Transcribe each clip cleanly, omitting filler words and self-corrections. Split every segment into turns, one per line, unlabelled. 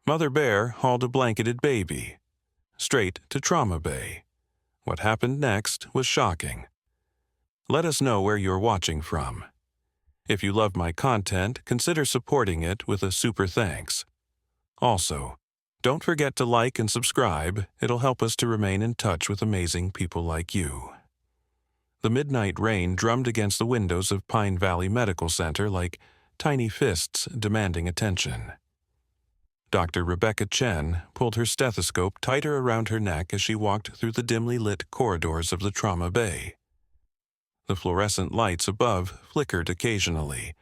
Mother Bear hauled a blanketed baby straight to Trauma Bay. What happened next was shocking. Let us know where you're watching from. If you love my content, consider supporting it with a super thanks. Also, don't forget to like and subscribe. It'll help us to remain in touch with amazing people like you. The midnight rain drummed against the windows of Pine Valley Medical Center like tiny fists demanding attention. Dr. Rebecca Chen pulled her stethoscope tighter around her neck as she walked through the dimly lit corridors of the Trauma Bay. The fluorescent lights above flickered occasionally,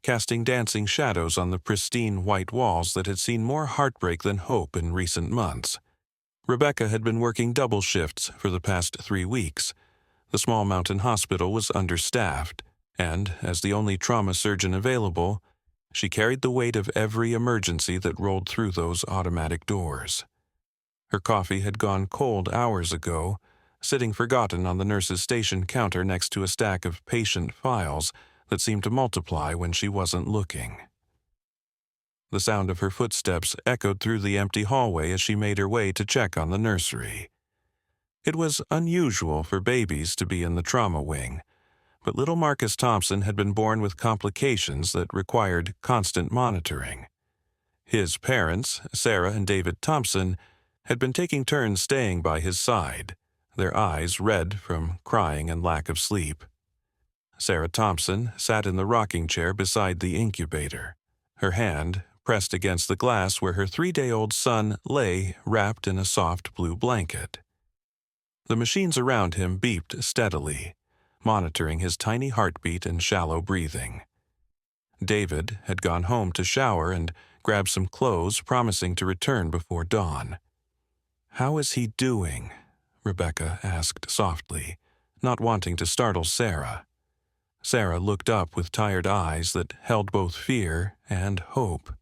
casting dancing shadows on the pristine white walls that had seen more heartbreak than hope in recent months. Rebecca had been working double shifts for the past 3 weeks. The small mountain hospital was understaffed, and, as the only trauma surgeon available, she carried the weight of every emergency that rolled through those automatic doors. Her coffee had gone cold hours ago, sitting forgotten on the nurse's station counter next to a stack of patient files that seemed to multiply when she wasn't looking. The sound of her footsteps echoed through the empty hallway as she made her way to check on the nursery. It was unusual for babies to be in the trauma wing, but little Marcus Thompson had been born with complications that required constant monitoring. His parents, Sarah and David Thompson, had been taking turns staying by his side, their eyes red from crying and lack of sleep. Sarah Thompson sat in the rocking chair beside the incubator, her hand pressed against the glass where her 3-day-old son lay wrapped in a soft blue blanket. The machines around him beeped steadily, monitoring his tiny heartbeat and shallow breathing. David had gone home to shower and grab some clothes, promising to return before dawn. "How is he doing?" Rebecca asked softly, not wanting to startle Sarah. Sarah looked up with tired eyes that held both fear and hope.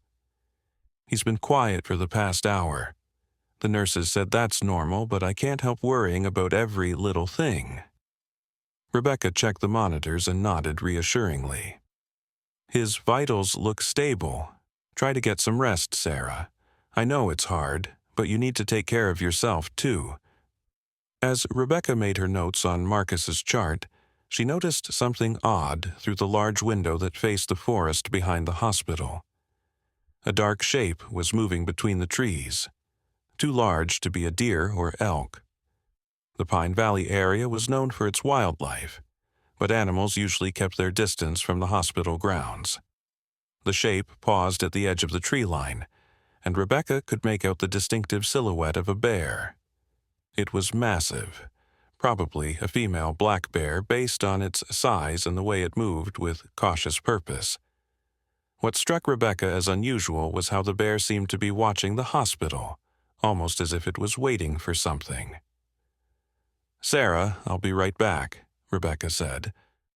"He's been quiet for the past hour. The nurses said that's normal, but I can't help worrying about every little thing." Rebecca checked the monitors and nodded reassuringly. "His vitals look stable. Try to get some rest, Sarah. I know it's hard, but you need to take care of yourself, too." As Rebecca made her notes on Marcus's chart, she noticed something odd through the large window that faced the forest behind the hospital. A dark shape was moving between the trees, too large to be a deer or elk. The Pine Valley area was known for its wildlife, but animals usually kept their distance from the hospital grounds. The shape paused at the edge of the tree line, and Rebecca could make out the distinctive silhouette of a bear. It was massive, probably a female black bear based on its size and the way it moved with cautious purpose. What struck Rebecca as unusual was how the bear seemed to be watching the hospital, almost as if it was waiting for something. "Sarah, I'll be right back," Rebecca said,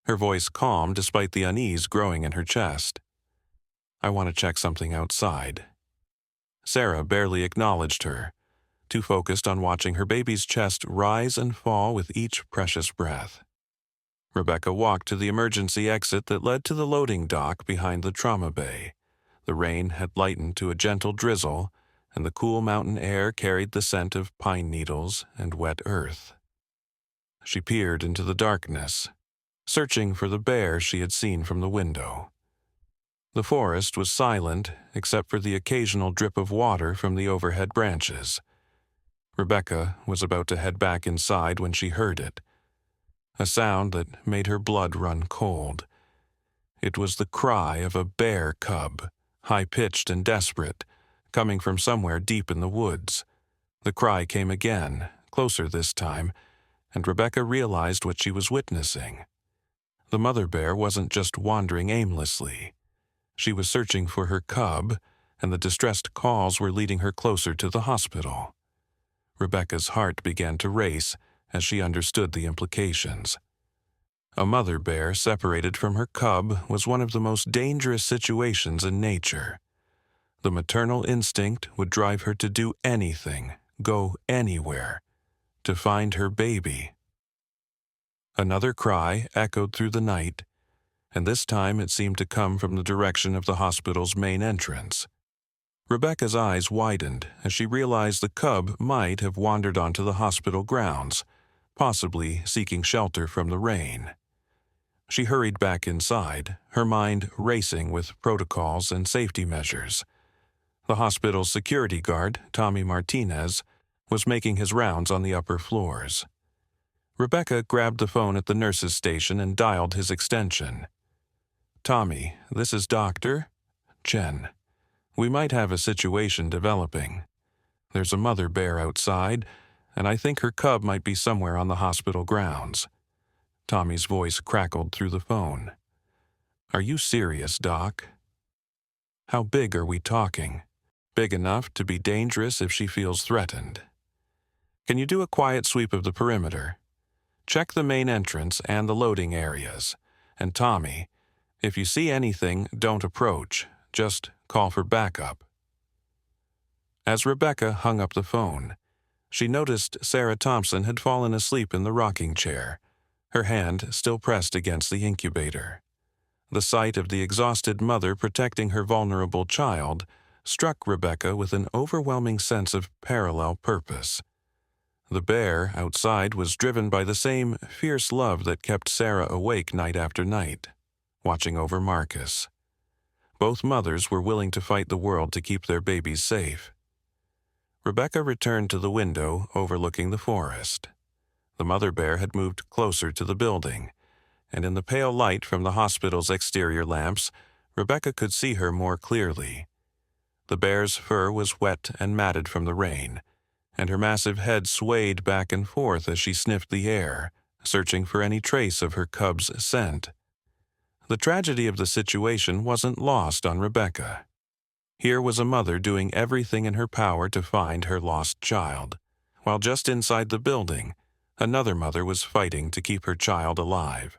her voice calm despite the unease growing in her chest. "I want to check something outside." Sarah barely acknowledged her, too focused on watching her baby's chest rise and fall with each precious breath. Rebecca walked to the emergency exit that led to the loading dock behind the trauma bay. The rain had lightened to a gentle drizzle, and the cool mountain air carried the scent of pine needles and wet earth. She peered into the darkness, searching for the bear she had seen from the window. The forest was silent except for the occasional drip of water from the overhead branches. Rebecca was about to head back inside when she heard it, a sound that made her blood run cold. It was the cry of a bear cub, high-pitched and desperate, coming from somewhere deep in the woods. The cry came again, closer this time, and Rebecca realized what she was witnessing. The mother bear wasn't just wandering aimlessly. She was searching for her cub, and the distressed calls were leading her closer to the hospital. Rebecca's heart began to race as she understood the implications. A mother bear separated from her cub was one of the most dangerous situations in nature. The maternal instinct would drive her to do anything, go anywhere, to find her baby. Another cry echoed through the night, and this time it seemed to come from the direction of the hospital's main entrance. Rebecca's eyes widened as she realized the cub might have wandered onto the hospital grounds, possibly seeking shelter from the rain. She hurried back inside, her mind racing with protocols and safety measures. The hospital's security guard, Tommy Martinez, was making his rounds on the upper floors. Rebecca grabbed the phone at the nurse's station and dialed his extension. "Tommy, this is Dr. Chen. We might have a situation developing. There's a mother bear outside, and I think her cub might be somewhere on the hospital grounds." Tommy's voice crackled through the phone. "Are you serious, Doc? How big are we talking? Big enough to be dangerous if she feels threatened. Can you do a quiet sweep of the perimeter? Check the main entrance and the loading areas. And Tommy, if you see anything, don't approach. Just call for backup." As Rebecca hung up the phone, she noticed Sarah Thompson had fallen asleep in the rocking chair, her hand still pressed against the incubator. The sight of the exhausted mother protecting her vulnerable child struck Rebecca with an overwhelming sense of parallel purpose. The bear outside was driven by the same fierce love that kept Sarah awake night after night, watching over Marcus. Both mothers were willing to fight the world to keep their babies safe. Rebecca returned to the window overlooking the forest. The mother bear had moved closer to the building, and in the pale light from the hospital's exterior lamps, Rebecca could see her more clearly. The bear's fur was wet and matted from the rain, and her massive head swayed back and forth as she sniffed the air, searching for any trace of her cub's scent. The tragedy of the situation wasn't lost on Rebecca. Here was a mother doing everything in her power to find her lost child, while just inside the building, another mother was fighting to keep her child alive.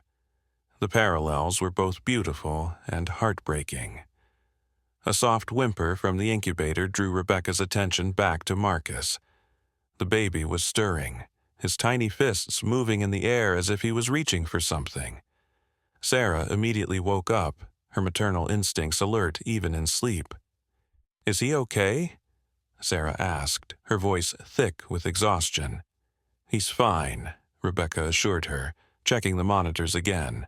The parallels were both beautiful and heartbreaking. A soft whimper from the incubator drew Rebecca's attention back to Marcus. The baby was stirring, his tiny fists moving in the air as if he was reaching for something. Sarah immediately woke up, her maternal instincts alert even in sleep. "Is he okay?" Sarah asked, her voice thick with exhaustion. "He's fine," Rebecca assured her, checking the monitors again.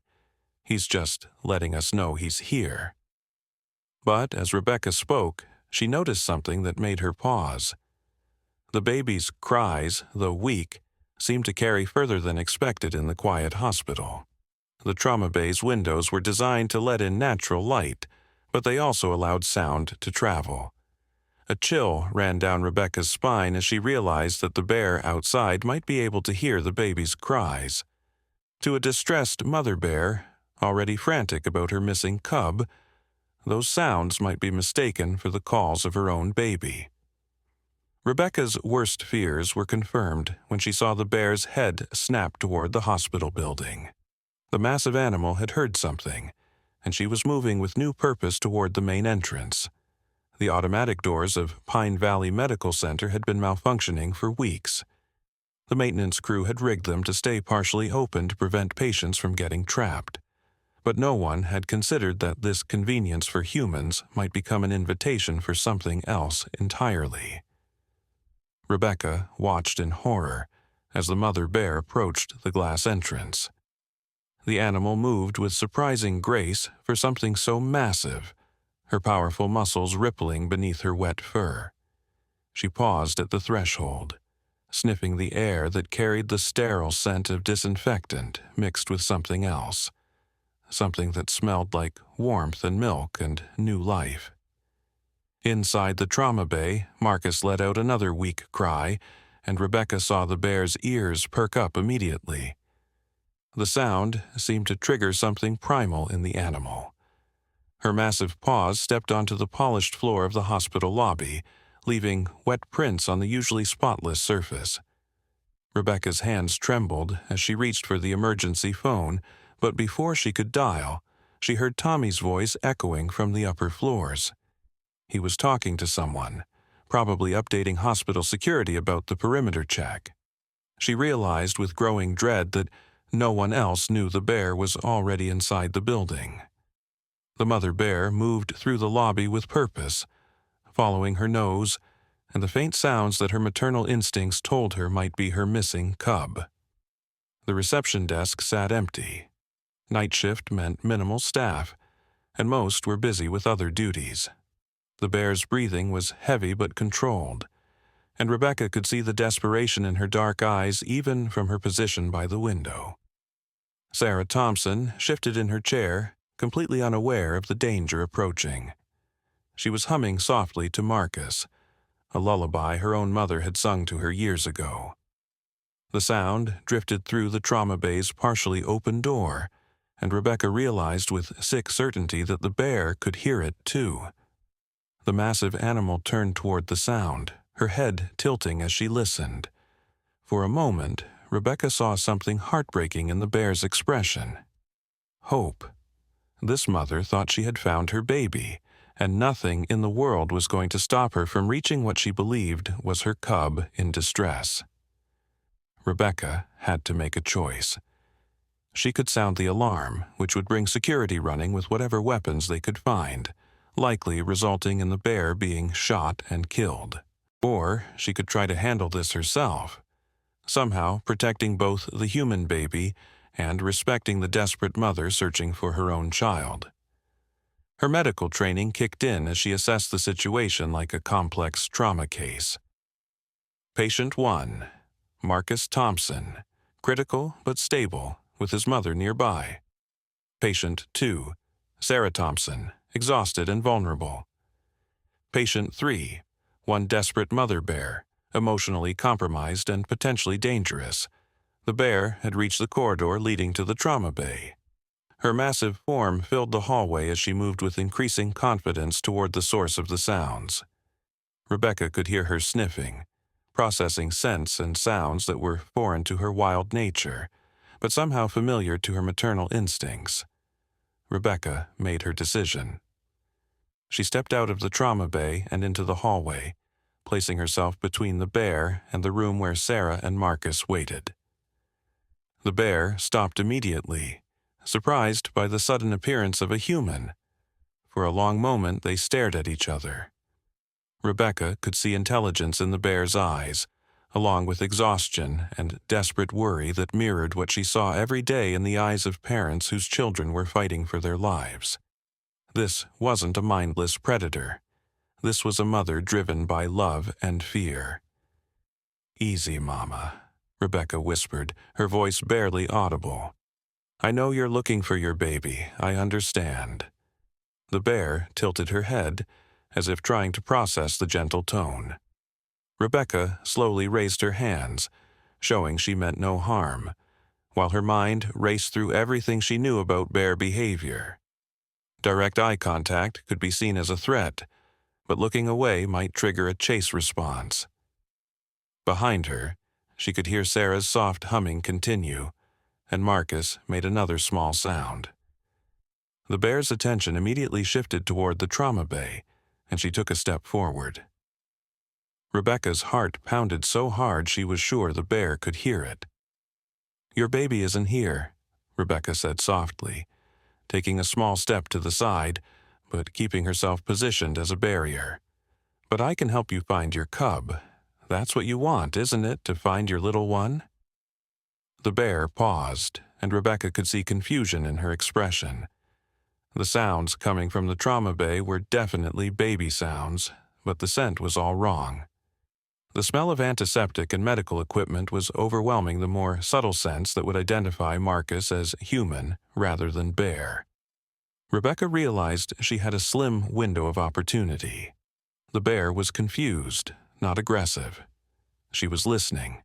"He's just letting us know he's here." But as Rebecca spoke, she noticed something that made her pause. The baby's cries, though weak, seemed to carry further than expected in the quiet hospital. The trauma bay's windows were designed to let in natural light, but they also allowed sound to travel. A chill ran down Rebecca's spine as she realized that the bear outside might be able to hear the baby's cries. To a distressed mother bear, already frantic about her missing cub, those sounds might be mistaken for the calls of her own baby. Rebecca's worst fears were confirmed when she saw the bear's head snap toward the hospital building. The massive animal had heard something, and she was moving with new purpose toward the main entrance. The automatic doors of Pine Valley Medical Center had been malfunctioning for weeks. The maintenance crew had rigged them to stay partially open to prevent patients from getting trapped. But no one had considered that this convenience for humans might become an invitation for something else entirely. Rebecca watched in horror as the mother bear approached the glass entrance. The animal moved with surprising grace for something so massive, her powerful muscles rippling beneath her wet fur. She paused at the threshold, sniffing the air that carried the sterile scent of disinfectant mixed with something else. Something that smelled like warmth and milk and new life. Inside the trauma bay, Marcus let out another weak cry, and Rebecca saw the bear's ears perk up immediately. The sound seemed to trigger something primal in the animal. Her massive paws stepped onto the polished floor of the hospital lobby, leaving wet prints on the usually spotless surface. Rebecca's hands trembled as she reached for the emergency phone, but before she could dial, she heard Tommy's voice echoing from the upper floors. He was talking to someone, probably updating hospital security about the perimeter check. She realized with growing dread that no one else knew the bear was already inside the building. The mother bear moved through the lobby with purpose, following her nose, and the faint sounds that her maternal instincts told her might be her missing cub. The reception desk sat empty. Night shift meant minimal staff, and most were busy with other duties. The bear's breathing was heavy but controlled, and Rebecca could see the desperation in her dark eyes even from her position by the window. Sarah Thompson shifted in her chair, completely unaware of the danger approaching. She was humming softly to Marcus, a lullaby her own mother had sung to her years ago. The sound drifted through the trauma bay's partially open door, and Rebecca realized with sick certainty that the bear could hear it too. The massive animal turned toward the sound, her head tilting as she listened. For a moment, Rebecca saw something heartbreaking in the bear's expression. Hope. This mother thought she had found her baby, and nothing in the world was going to stop her from reaching what she believed was her cub in distress. Rebecca had to make a choice. She could sound the alarm, which would bring security running with whatever weapons they could find, likely resulting in the bear being shot and killed. Or she could try to handle this herself, somehow protecting both the human baby and respecting the desperate mother searching for her own child. Her medical training kicked in as she assessed the situation like a complex trauma case. Patient 1, Marcus Thompson, critical but stable, with his mother nearby. Patient 2, Sarah Thompson, exhausted and vulnerable. Patient 3, one desperate mother bear, emotionally compromised and potentially dangerous. The bear had reached the corridor leading to the trauma bay. Her massive form filled the hallway as she moved with increasing confidence toward the source of the sounds. Rebecca could hear her sniffing, processing scents and sounds that were foreign to her wild nature, but somehow familiar to her maternal instincts. Rebecca made her decision. She stepped out of the trauma bay and into the hallway, placing herself between the bear and the room where Sarah and Marcus waited. The bear stopped immediately, surprised by the sudden appearance of a human. For a long moment they stared at each other. Rebecca could see intelligence in the bear's eyes, along with exhaustion and desperate worry that mirrored what she saw every day in the eyes of parents whose children were fighting for their lives. This wasn't a mindless predator. This was a mother driven by love and fear. "Easy, Mama," Rebecca whispered, her voice barely audible. "I know you're looking for your baby, I understand." The bear tilted her head, as if trying to process the gentle tone. Rebecca slowly raised her hands, showing she meant no harm, while her mind raced through everything she knew about bear behavior. Direct eye contact could be seen as a threat, but looking away might trigger a chase response. Behind her, she could hear Sarah's soft humming continue, and Marcus made another small sound. The bear's attention immediately shifted toward the trauma bay, and she took a step forward. Rebecca's heart pounded so hard she was sure the bear could hear it. "Your baby isn't here," Rebecca said softly, taking a small step to the side, but keeping herself positioned as a barrier. "But I can help you find your cub. That's what you want, isn't it, to find your little one?" The bear paused, and Rebecca could see confusion in her expression. The sounds coming from the trauma bay were definitely baby sounds, but the scent was all wrong. The smell of antiseptic and medical equipment was overwhelming the more subtle scents that would identify Marcus as human rather than bear. Rebecca realized she had a slim window of opportunity. The bear was confused, not aggressive. She was listening,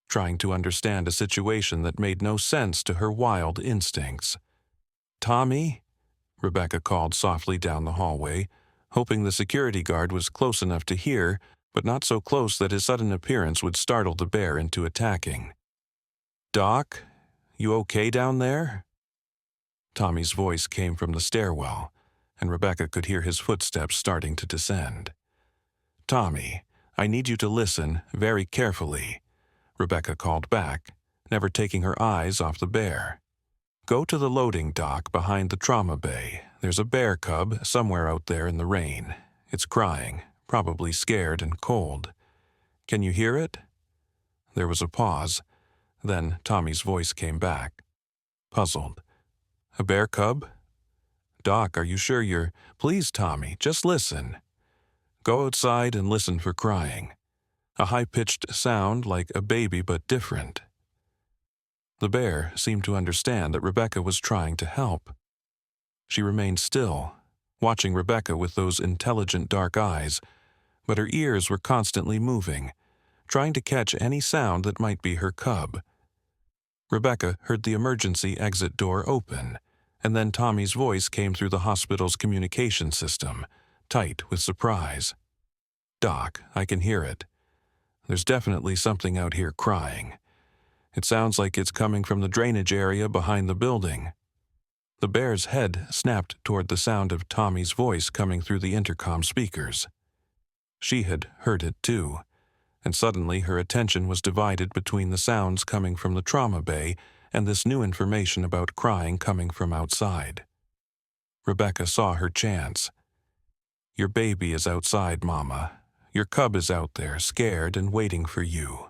trying to understand a situation that made no sense to her wild instincts. "Tommy?" Rebecca called softly down the hallway, hoping the security guard was close enough to hear, but not so close that his sudden appearance would startle the bear into attacking. "Doc, you okay down there?" Tommy's voice came from the stairwell, and Rebecca could hear his footsteps starting to descend. "Tommy, I need you to listen very carefully," Rebecca called back, never taking her eyes off the bear. "Go to the loading dock behind the trauma bay. There's a bear cub somewhere out there in the rain. It's crying. probably scared and cold. "Can you hear it?" There was a pause. Then Tommy's voice came back, puzzled. "A bear cub? Doc, are you sure you're—" "Please, Tommy, just listen." "Go outside and listen for crying. A high-pitched sound like a baby but different." The bear seemed to understand that Rebecca was trying to help. She remained still, watching Rebecca with those intelligent dark eyes, but her ears were constantly moving, trying to catch any sound that might be her cub. Rebecca heard the emergency exit door open, and then Tommy's voice came through the hospital's communication system, tight with surprise. "Doc, I can hear it. There's definitely something out here crying. It sounds like it's coming from the drainage area behind the building." The bear's head snapped toward the sound of Tommy's voice coming through the intercom speakers. She had heard it too, and suddenly her attention was divided between the sounds coming from the trauma bay and this new information about crying coming from outside. Rebecca saw her chance. "Your baby is outside, Mama. Your cub is out there, scared and waiting for you."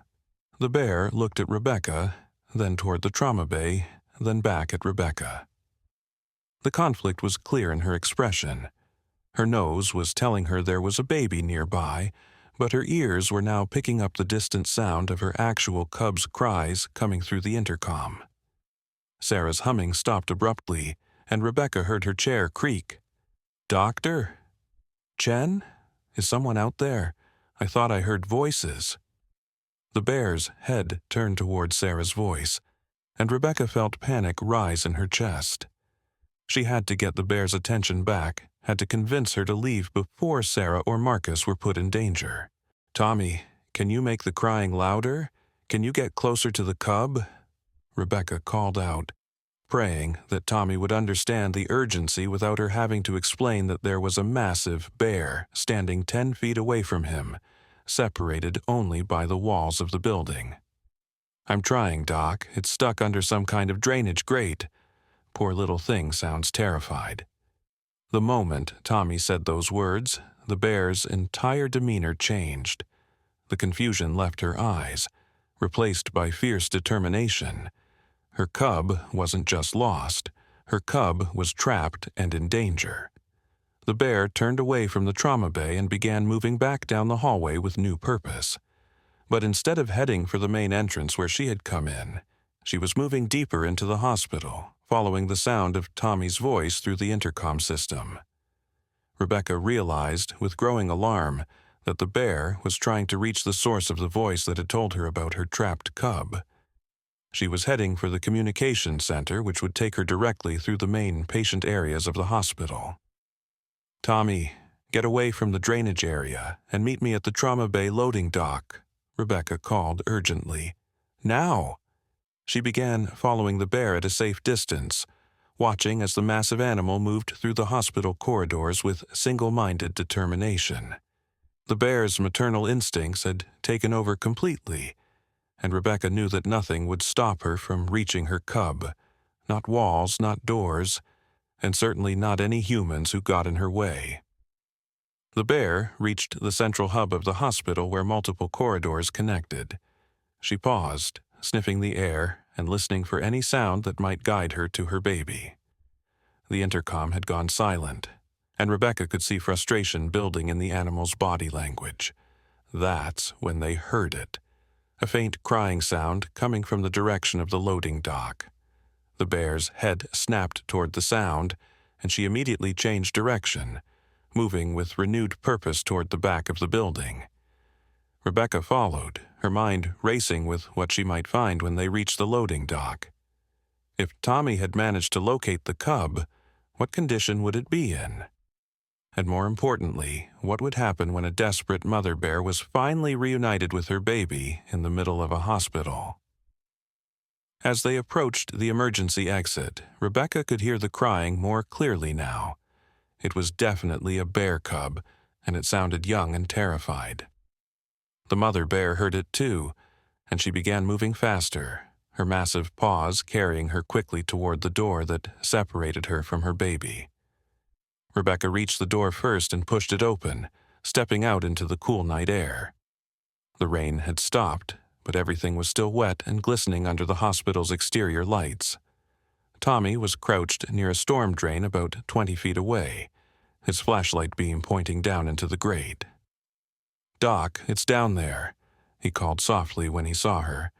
The bear looked at Rebecca, then toward the trauma bay, then back at Rebecca. The conflict was clear in her expression. Her nose was telling her there was a baby nearby, but her ears were now picking up the distant sound of her actual cub's cries coming through the intercom. Sarah's humming stopped abruptly, and Rebecca heard her chair creak. "Doctor? Chen? Is someone out there? I thought I heard voices." The bear's head turned toward Sarah's voice, and Rebecca felt panic rise in her chest. She had to get the bear's attention back, had to convince her to leave before Sarah or Marcus were put in danger. "Tommy, can you make the crying louder? Can you get closer to the cub?" Rebecca called out, praying that Tommy would understand the urgency without her having to explain that there was a massive bear standing 10 feet away from him, separated only by the walls of the building. "I'm trying, Doc. It's stuck under some kind of drainage grate." Poor little thing sounds terrified. The moment Tommy said those words, the bear's entire demeanor changed. The confusion left her eyes, replaced by fierce determination. Her cub wasn't just lost. Her cub was trapped and in danger. The bear turned away from the trauma bay and began moving back down the hallway with new purpose. But instead of heading for the main entrance where she had come in, she was moving deeper into the hospital, following the sound of Tommy's voice through the intercom system. Rebecca realized, with growing alarm, that the bear was trying to reach the source of the voice that had told her about her trapped cub. She was heading for the communication center, which would take her directly through the main patient areas of the hospital. "Tommy, get away from the drainage area and meet me at the trauma bay loading dock," Rebecca called urgently. "Now!" She began following the bear at a safe distance, watching as the massive animal moved through the hospital corridors with single-minded determination. The bear's maternal instincts had taken over completely, and Rebecca knew that nothing would stop her from reaching her cub, not walls, not doors, and certainly not any humans who got in her way. The bear reached the central hub of the hospital where multiple corridors connected. She paused, sniffing the air and listening for any sound that might guide her to her baby. The intercom had gone silent, and Rebecca could see frustration building in the animal's body language. That's when they heard it. A faint crying sound coming from the direction of the loading dock. The bear's head snapped toward the sound, and she immediately changed direction, moving with renewed purpose toward the back of the building. Rebecca followed, her mind racing with what she might find when they reached the loading dock. If Tommy had managed to locate the cub, what condition would it be in? And more importantly, what would happen when a desperate mother bear was finally reunited with her baby in the middle of a hospital? As they approached the emergency exit, Rebecca could hear the crying more clearly now. It was definitely a bear cub, and it sounded young and terrified. The mother bear heard it too, and she began moving faster, her massive paws carrying her quickly toward the door that separated her from her baby. Rebecca reached the door first and pushed it open, stepping out into the cool night air. The rain had stopped, but everything was still wet and glistening under the hospital's exterior lights. Tommy was crouched near a storm drain about 20 feet away, his flashlight beam pointing down into the grate. "Doc, it's down there," he called softly when he saw her.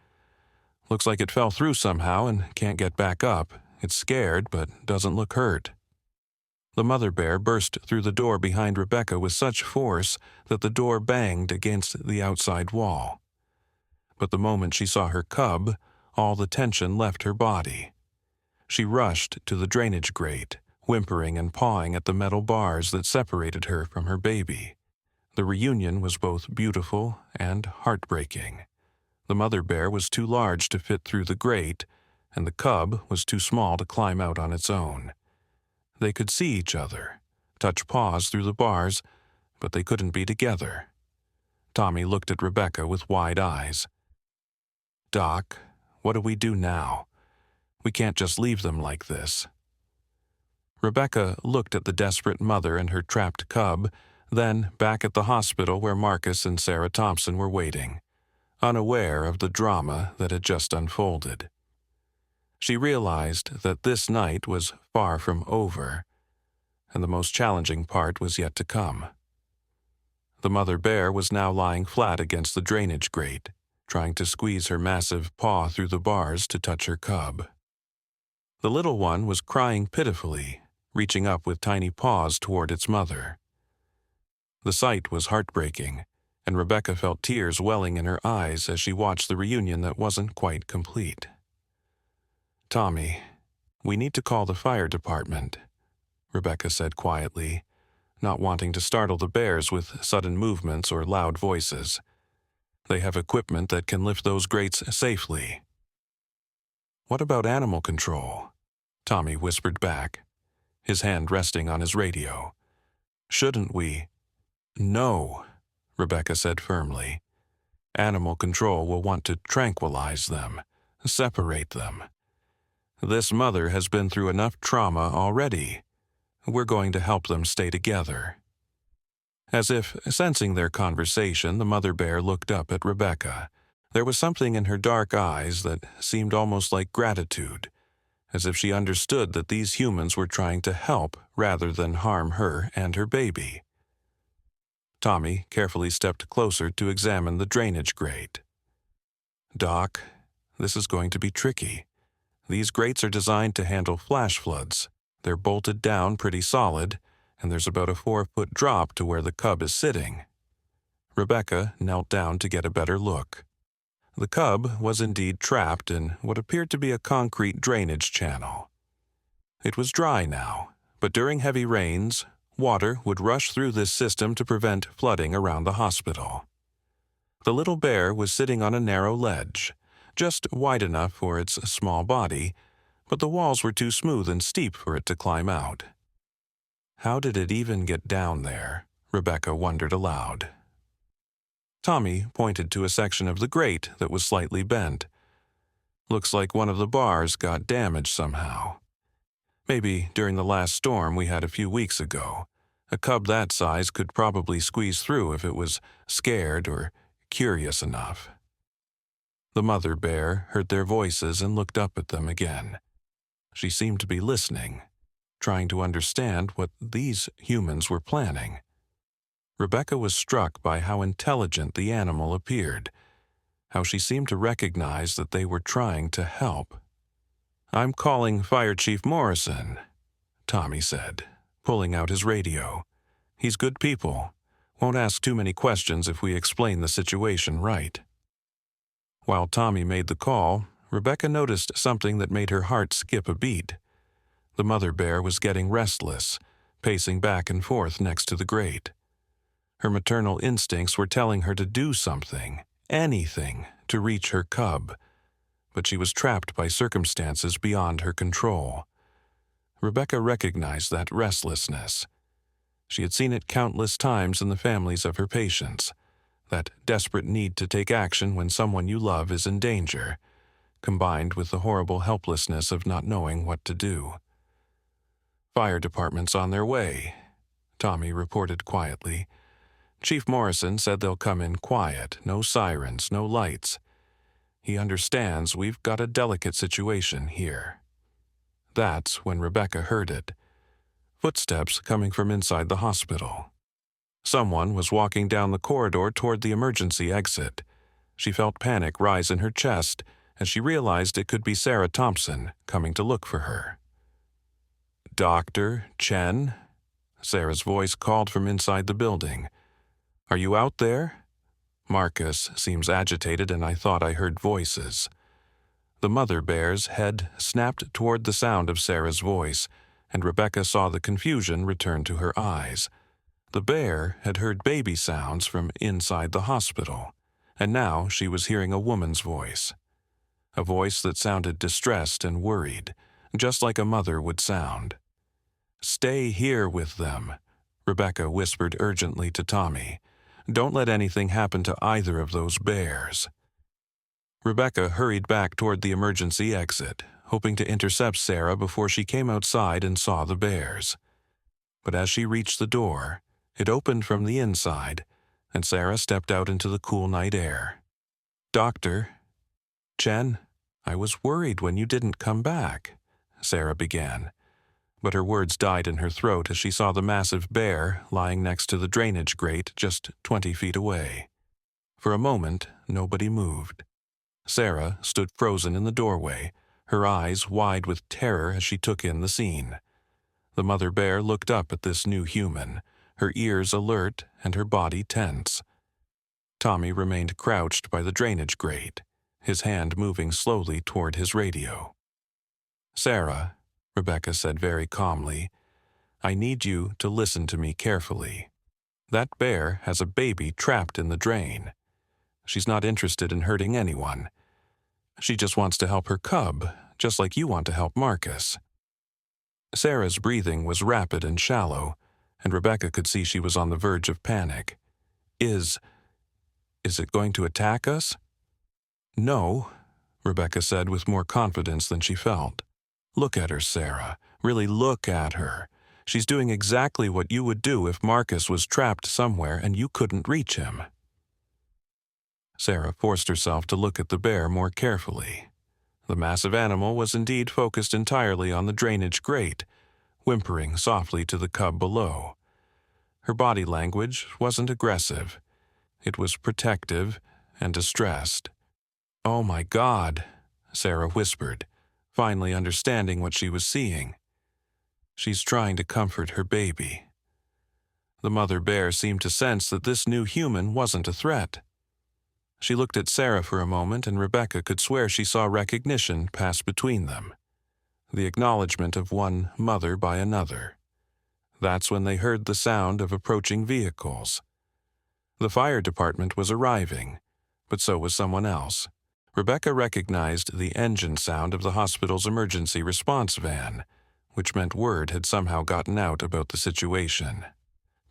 "Looks like it fell through somehow and can't get back up. It's scared, but doesn't look hurt." The mother bear burst through the door behind Rebecca with such force that the door banged against the outside wall. But the moment she saw her cub, all the tension left her body. She rushed to the drainage grate, whimpering and pawing at the metal bars that separated her from her baby. The reunion was both beautiful and heartbreaking. The mother bear was too large to fit through the grate, and the cub was too small to climb out on its own. They could see each other, touch paws through the bars, but they couldn't be together. Tommy looked at Rebecca with wide eyes. "Doc, what do we do now? We can't just leave them like this." Rebecca looked at the desperate mother and her trapped cub, then back at the hospital where Marcus and Sarah Thompson were waiting, unaware of the drama that had just unfolded. She realized that this night was far from over, and the most challenging part was yet to come. The mother bear was now lying flat against the drainage grate, trying to squeeze her massive paw through the bars to touch her cub. The little one was crying pitifully, reaching up with tiny paws toward its mother. The sight was heartbreaking, and Rebecca felt tears welling in her eyes as she watched the reunion that wasn't quite complete. "Tommy, we need to call the fire department," Rebecca said quietly, not wanting to startle the bears with sudden movements or loud voices. "They have equipment that can lift those grates safely." "What about animal control?" Tommy whispered back, his hand resting on his radio. "Shouldn't we?" "No," Rebecca said firmly. "Animal control will want to tranquilize them, separate them. This mother has been through enough trauma already. We're going to help them stay together." As if sensing their conversation, the mother bear looked up at Rebecca. There was something in her dark eyes that seemed almost like gratitude, as if she understood that these humans were trying to help rather than harm her and her baby. Tommy carefully stepped closer to examine the drainage grate. "Doc, this is going to be tricky. These grates are designed to handle flash floods. They're bolted down pretty solid, and there's about a 4-foot drop to where the cub is sitting." Rebecca knelt down to get a better look. The cub was indeed trapped in what appeared to be a concrete drainage channel. It was dry now, but during heavy rains, water would rush through this system to prevent flooding around the hospital. The little bear was sitting on a narrow ledge, just wide enough for its small body, but the walls were too smooth and steep for it to climb out. How did it even get down there? Rebecca wondered aloud. Tommy pointed to a section of the grate that was slightly bent. "Looks like one of the bars got damaged somehow. Maybe during the last storm we had a few weeks ago. A cub that size could probably squeeze through if it was scared or curious enough." The mother bear heard their voices and looked up at them again. She seemed to be listening, trying to understand what these humans were planning. Rebecca was struck by how intelligent the animal appeared, how she seemed to recognize that they were trying to help. "I'm calling Fire Chief Morrison," Tommy said, pulling out his radio. "He's good people. Won't ask too many questions if we explain the situation right." While Tommy made the call, Rebecca noticed something that made her heart skip a beat. The mother bear was getting restless, pacing back and forth next to the grate. Her maternal instincts were telling her to do something, anything, to reach her cub, but she was trapped by circumstances beyond her control. Rebecca recognized that restlessness. She had seen it countless times in the families of her patients, that desperate need to take action when someone you love is in danger, combined with the horrible helplessness of not knowing what to do. "Fire department's on their way," Tommy reported quietly. Chief Morrison said they'll come in quiet, no sirens, no lights. He understands we've got a delicate situation here. That's when Rebecca heard it. Footsteps coming from inside the hospital. Someone was walking down the corridor toward the emergency exit. She felt panic rise in her chest as she realized it could be Sarah Thompson coming to look for her. "Dr. Chen?" Sarah's voice called from inside the building. "Are you out there?" Marcus seems agitated, and I thought I heard voices. The mother bear's head snapped toward the sound of Sarah's voice, and Rebecca saw the confusion return to her eyes. The bear had heard baby sounds from inside the hospital, and now she was hearing a woman's voice. A voice that sounded distressed and worried, just like a mother would sound. "Stay here with them," Rebecca whispered urgently to Tommy. "Don't let anything happen to either of those bears." Rebecca hurried back toward the emergency exit, hoping to intercept Sarah before she came outside and saw the bears. But as she reached the door, it opened from the inside, and Sarah stepped out into the cool night air. "Doctor Chen, I was worried when you didn't come back," Sarah began. But her words died in her throat as she saw the massive bear lying next to the drainage grate just 20 feet away. For a moment, nobody moved. Sarah stood frozen in the doorway, her eyes wide with terror as she took in the scene. The mother bear looked up at this new human, her ears alert and her body tense. Tommy remained crouched by the drainage grate, his hand moving slowly toward his radio. "Sarah," Rebecca said very calmly, "I need you to listen to me carefully. That bear has a baby trapped in the drain. She's not interested in hurting anyone. She just wants to help her cub, just like you want to help Marcus." Sarah's breathing was rapid and shallow, and Rebecca could see she was on the verge of panic. Is it going to attack us?" "No," Rebecca said with more confidence than she felt. "Look at her, Sarah. Really look at her. She's doing exactly what you would do if Marcus was trapped somewhere and you couldn't reach him." Sarah forced herself to look at the bear more carefully. The massive animal was indeed focused entirely on the drainage grate, whimpering softly to the cub below. Her body language wasn't aggressive. It was protective and distressed. "Oh my God," Sarah whispered, finally understanding what she was seeing. "She's trying to comfort her baby." The mother bear seemed to sense that this new human wasn't a threat. She looked at Sarah for a moment, and Rebecca could swear she saw recognition pass between them. The acknowledgement of one mother by another. That's when they heard the sound of approaching vehicles. The fire department was arriving, but so was someone else. Rebecca recognized the engine sound of the hospital's emergency response van, which meant word had somehow gotten out about the situation.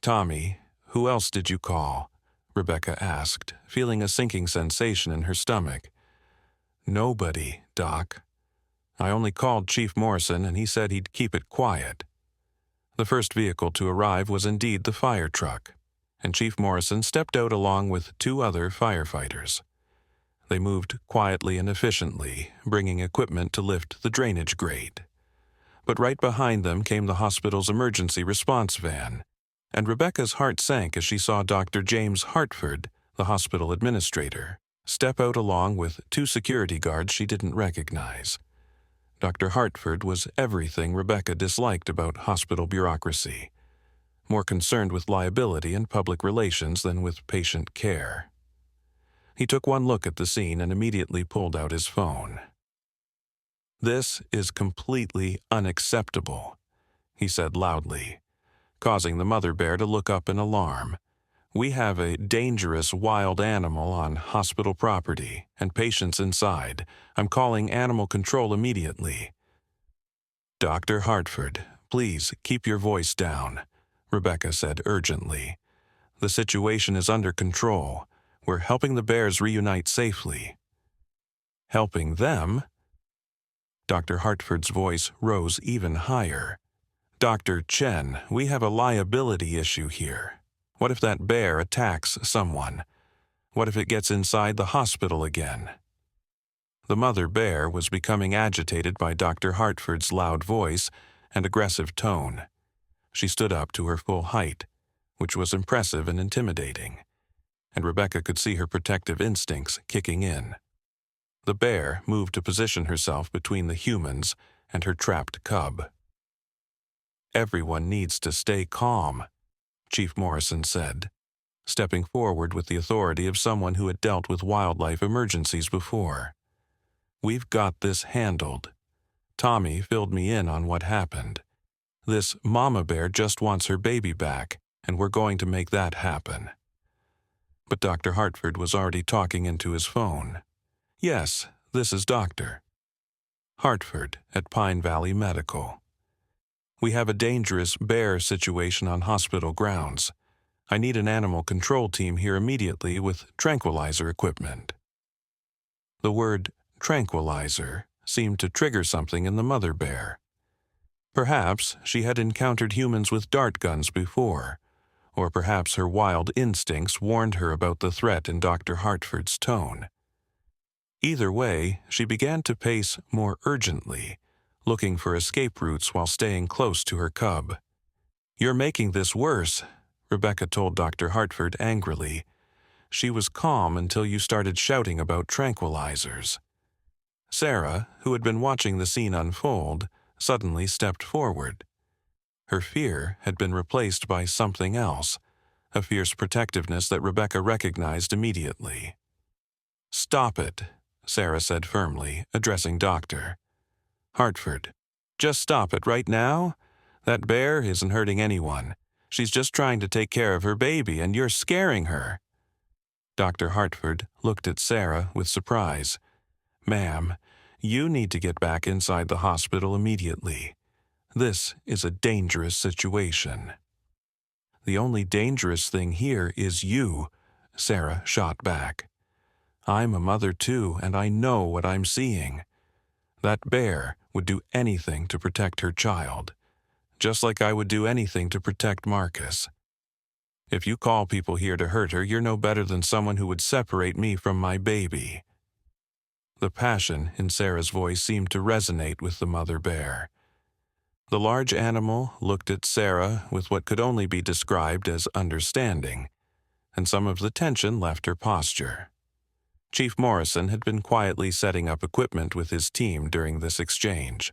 "Tommy, who else did you call?" Rebecca asked, feeling a sinking sensation in her stomach. "Nobody, Doc. I only called Chief Morrison, and he said he'd keep it quiet." The first vehicle to arrive was indeed the fire truck, and Chief Morrison stepped out along with 2 other firefighters. They moved quietly and efficiently, bringing equipment to lift the drainage grate. But right behind them came the hospital's emergency response van, and Rebecca's heart sank as she saw Dr. James Hartford, the hospital administrator, step out along with 2 security guards she didn't recognize. Dr. Hartford was everything Rebecca disliked about hospital bureaucracy, more concerned with liability and public relations than with patient care. He took one look at the scene and immediately pulled out his phone. "This is completely unacceptable," he said loudly, causing the mother bear to look up in alarm. "We have a dangerous wild animal on hospital property and patients inside. I'm calling animal control immediately." "Dr. Hartford, please keep your voice down," Rebecca said urgently. "The situation is under control. We're helping the bears reunite safely." "Helping them?" Dr. Hartford's voice rose even higher. "Dr. Chen, we have a liability issue here. What if that bear attacks someone? What if it gets inside the hospital again? The mother bear was becoming agitated by Dr. Hartford's loud voice and aggressive tone. She stood up to her full height, which was impressive and intimidating, and Rebecca could see her protective instincts kicking in. The bear moved to position herself between the humans and her trapped cub. "Everyone needs to stay calm," Chief Morrison said, stepping forward with the authority of someone who had dealt with wildlife emergencies before. "We've got this handled. Tommy filled me in on what happened. This mama bear just wants her baby back, and we're going to make that happen." But Dr. Hartford was already talking into his phone. "Yes, this is Dr. Hartford at Pine Valley Medical. We have a dangerous bear situation on hospital grounds. I need an animal control team here immediately with tranquilizer equipment." The word tranquilizer seemed to trigger something in the mother bear. Perhaps she had encountered humans with dart guns before, or perhaps her wild instincts warned her about the threat in Dr. Hartford's tone. Either way, she began to pace more urgently, looking for escape routes while staying close to her cub. "You're making this worse," Rebecca told Dr. Hartford angrily. "She was calm until you started shouting about tranquilizers." Sarah, who had been watching the scene unfold, suddenly stepped forward. Her fear had been replaced by something else, a fierce protectiveness that Rebecca recognized immediately. "Stop it," Sarah said firmly, addressing Dr. Hartford. "Just stop it right now. That bear isn't hurting anyone. She's just trying to take care of her baby, and you're scaring her." Dr. Hartford looked at Sarah with surprise. "Ma'am, you need to get back inside the hospital immediately. This is a dangerous situation." "The only dangerous thing here is you," Sarah shot back. "I'm a mother too, and I know what I'm seeing. That bear would do anything to protect her child, just like I would do anything to protect Marcus. If you call people here to hurt her, you're no better than someone who would separate me from my baby." The passion in Sarah's voice seemed to resonate with the mother bear. The large animal looked at Sarah with what could only be described as understanding, and some of the tension left her posture. Chief Morrison had been quietly setting up equipment with his team during this exchange.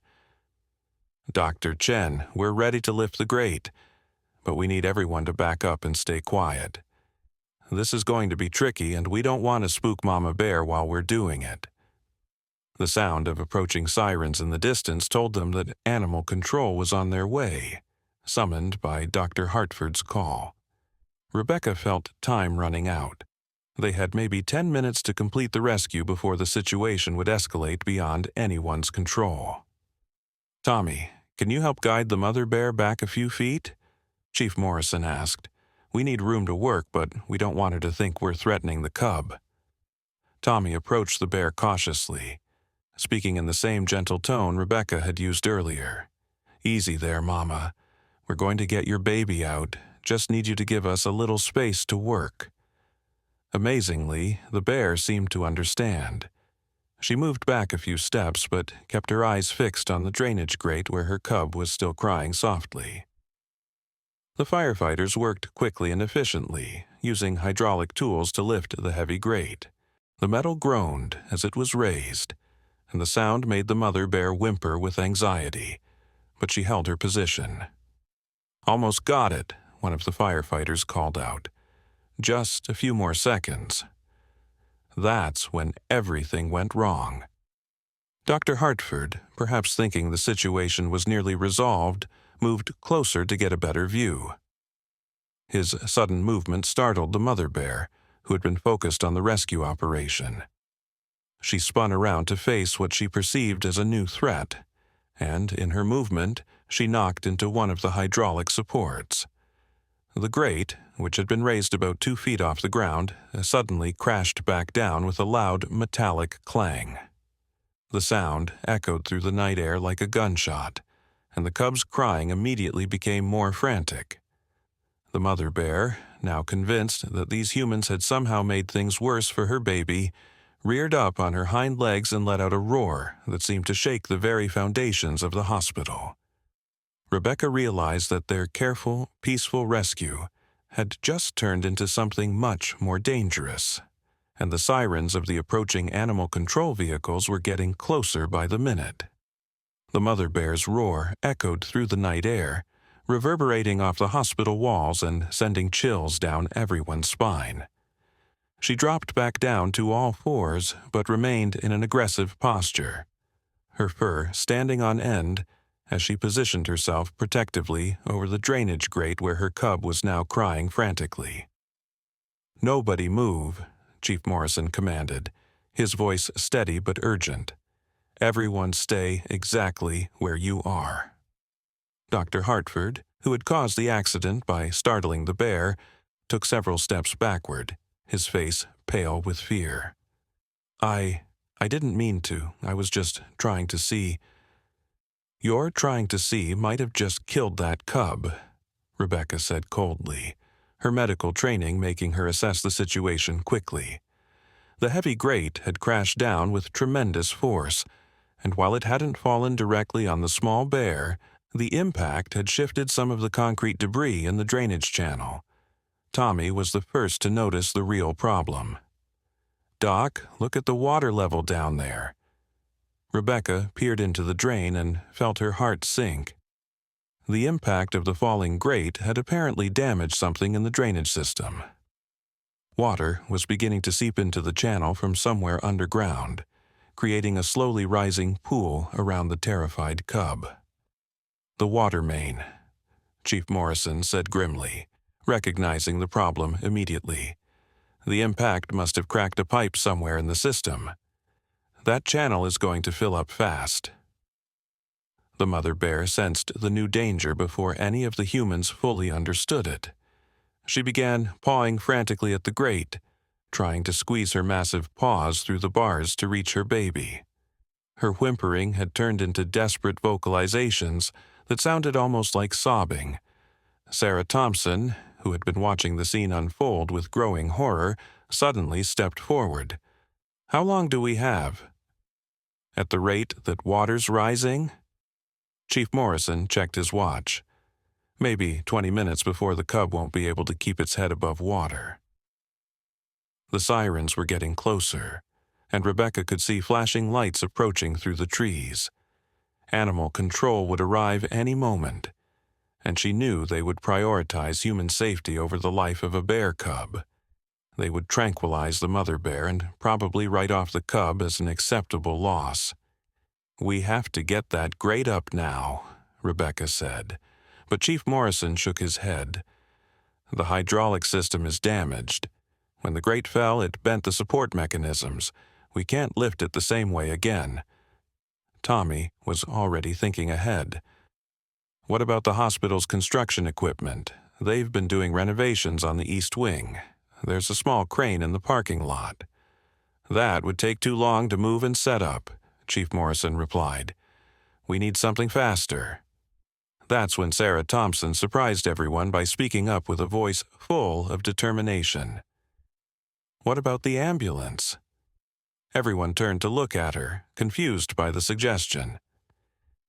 "Dr. Chen, we're ready to lift the grate, but we need everyone to back up and stay quiet. This is going to be tricky, and we don't want to spook Mama Bear while we're doing it." The sound of approaching sirens in the distance told them that animal control was on their way, summoned by Dr. Hartford's call. Rebecca felt time running out. They had maybe 10 minutes to complete the rescue before the situation would escalate beyond anyone's control. "Tommy, can you help guide the mother bear back a few feet?" Chief Morrison asked. "We need room to work, but we don't want her to think we're threatening the cub." Tommy approached the bear cautiously, speaking in the same gentle tone Rebecca had used earlier. "Easy there, Mama. We're going to get your baby out. Just need you to give us a little space to work." Amazingly, the bear seemed to understand. She moved back a few steps, but kept her eyes fixed on the drainage grate where her cub was still crying softly. The firefighters worked quickly and efficiently, using hydraulic tools to lift the heavy grate. The metal groaned as it was raised, and the sound made the mother bear whimper with anxiety, but she held her position. "Almost got it," one of the firefighters called out. "Just a few more seconds." That's when everything went wrong. Dr. Hartford, perhaps thinking the situation was nearly resolved, moved closer to get a better view. His sudden movement startled the mother bear, who had been focused on the rescue operation. She spun around to face what she perceived as a new threat, and in her movement, she knocked into one of the hydraulic supports. The grate, which had been raised about 2 feet off the ground, suddenly crashed back down with a loud metallic clang. The sound echoed through the night air like a gunshot, and the cub's crying immediately became more frantic. The mother bear, now convinced that these humans had somehow made things worse for her baby, reared up on her hind legs and let out a roar that seemed to shake the very foundations of the hospital. Rebecca realized that their careful, peaceful rescue had just turned into something much more dangerous, and the sirens of the approaching animal control vehicles were getting closer by the minute. The mother bear's roar echoed through the night air, reverberating off the hospital walls and sending chills down everyone's spine. She dropped back down to all fours, but remained in an aggressive posture, her fur standing on end as she positioned herself protectively over the drainage grate where her cub was now crying frantically. "Nobody move," Chief Morrison commanded, his voice steady but urgent. "Everyone stay exactly where you are." Dr. Hartford, who had caused the accident by startling the bear, took several steps backward, his face pale with fear. I didn't mean to. I was just trying to see." "Your trying to see might have just killed that cub," Rebecca said coldly, her medical training making her assess the situation quickly. The heavy grate had crashed down with tremendous force, and while it hadn't fallen directly on the small bear, the impact had shifted some of the concrete debris in the drainage channel. Tommy was the first to notice the real problem. "Doc, look at the water level down there." Rebecca peered into the drain and felt her heart sink. The impact of the falling grate had apparently damaged something in the drainage system. Water was beginning to seep into the channel from somewhere underground, creating a slowly rising pool around the terrified cub. "The water main," Chief Morrison said grimly, recognizing the problem immediately. "The impact must have cracked a pipe somewhere in the system. That channel is going to fill up fast." The mother bear sensed the new danger before any of the humans fully understood it. She began pawing frantically at the grate, trying to squeeze her massive paws through the bars to reach her baby. Her whimpering had turned into desperate vocalizations that sounded almost like sobbing. Sarah Thompson, who had been watching the scene unfold with growing horror, suddenly stepped forward. "How long do we have?" "At the rate that water's rising?" Chief Morrison checked his watch. "Maybe 20 minutes before the cub won't be able to keep its head above water." The sirens were getting closer, and Rebecca could see flashing lights approaching through the trees. Animal control would arrive any moment, and she knew they would prioritize human safety over the life of a bear cub. They would tranquilize the mother bear and probably write off the cub as an acceptable loss. "We have to get that grate up now," Rebecca said, but Chief Morrison shook his head. "The hydraulic system is damaged. When the grate fell, it bent the support mechanisms. We can't lift it the same way again." Tommy was already thinking ahead. "What about the hospital's construction equipment? They've been doing renovations on the east wing. There's a small crane in the parking lot." "That would take too long to move and set up," Chief Morrison replied. "We need something faster." That's when Sarah Thompson surprised everyone by speaking up with a voice full of determination. "What about the ambulance?" Everyone turned to look at her, confused by the suggestion.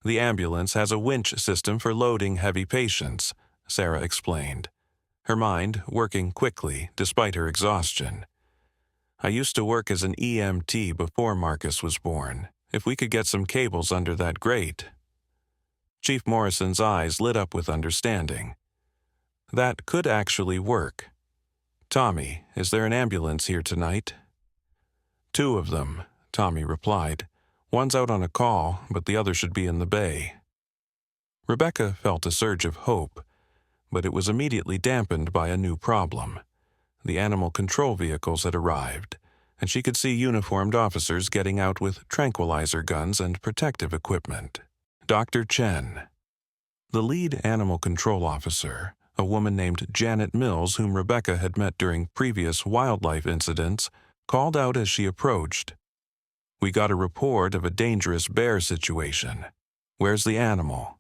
"The ambulance has a winch system for loading heavy patients," Sarah explained, her mind working quickly despite her exhaustion. "I used to work as an EMT before Marcus was born. If we could get some cables under that grate." Chief Morrison's eyes lit up with understanding. "That could actually work. Tommy, is there an ambulance here tonight?" "Two of them," Tommy replied. "One's out on a call, but the other should be in the bay." Rebecca felt a surge of hope, but it was immediately dampened by a new problem. The animal control vehicles had arrived, and she could see uniformed officers getting out with tranquilizer guns and protective equipment. Dr. Chen. The lead animal control officer, a woman named Janet Mills whom Rebecca had met during previous wildlife incidents, called out as she approached. "We got a report of a dangerous bear situation. Where's the animal?"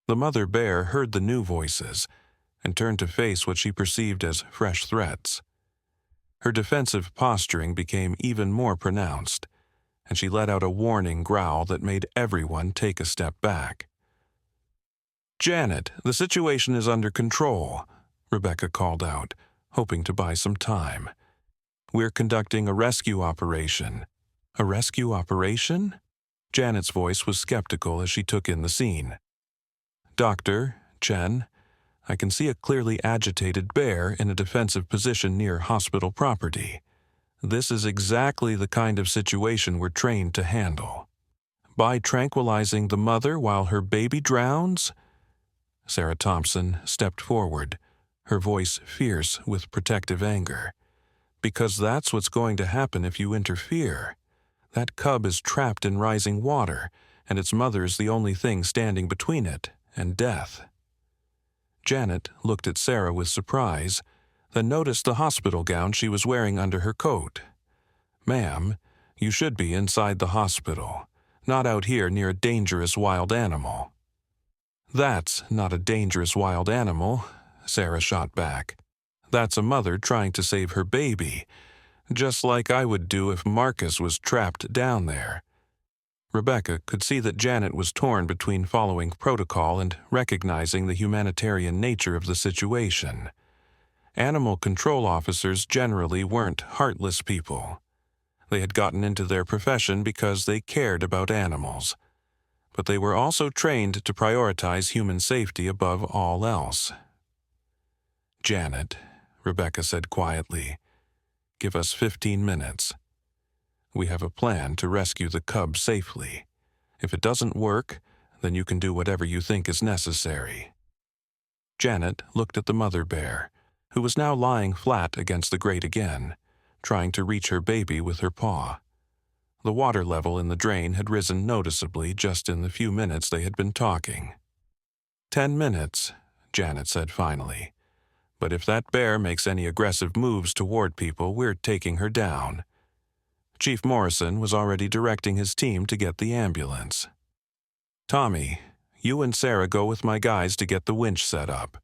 The mother bear heard the new voices, and turned to face what she perceived as fresh threats. Her defensive posturing became even more pronounced, and she let out a warning growl that made everyone take a step back. "Janet, the situation is under control," Rebecca called out, hoping to buy some time. "We're conducting a rescue operation." "A rescue operation?" Janet's voice was skeptical as she took in the scene. "Doctor, Chen, I can see a clearly agitated bear in a defensive position near hospital property. This is exactly the kind of situation we're trained to handle. By tranquilizing the mother while her baby drowns?" Sarah Thompson stepped forward, her voice fierce with protective anger. "Because that's what's going to happen if you interfere. That cub is trapped in rising water, and its mother is the only thing standing between it and death." Janet looked at Sarah with surprise, then noticed the hospital gown she was wearing under her coat. "Ma'am, you should be inside the hospital, not out here near a dangerous wild animal." "That's not a dangerous wild animal," Sarah shot back. "That's a mother trying to save her baby, just like I would do if Marcus was trapped down there." Rebecca could see that Janet was torn between following protocol and recognizing the humanitarian nature of the situation. Animal control officers generally weren't heartless people. They had gotten into their profession because they cared about animals. But they were also trained to prioritize human safety above all else. "Janet," Rebecca said quietly, "give us 15 minutes. We have a plan to rescue the cub safely. If it doesn't work, then you can do whatever you think is necessary." Janet looked at the mother bear, who was now lying flat against the grate again, trying to reach her baby with her paw. The water level in the drain had risen noticeably just in the few minutes they had been talking. 10 minutes, Janet said finally. "But if that bear makes any aggressive moves toward people, we're taking her down." Chief Morrison was already directing his team to get the ambulance. "Tommy, you and Sarah go with my guys to get the winch set up.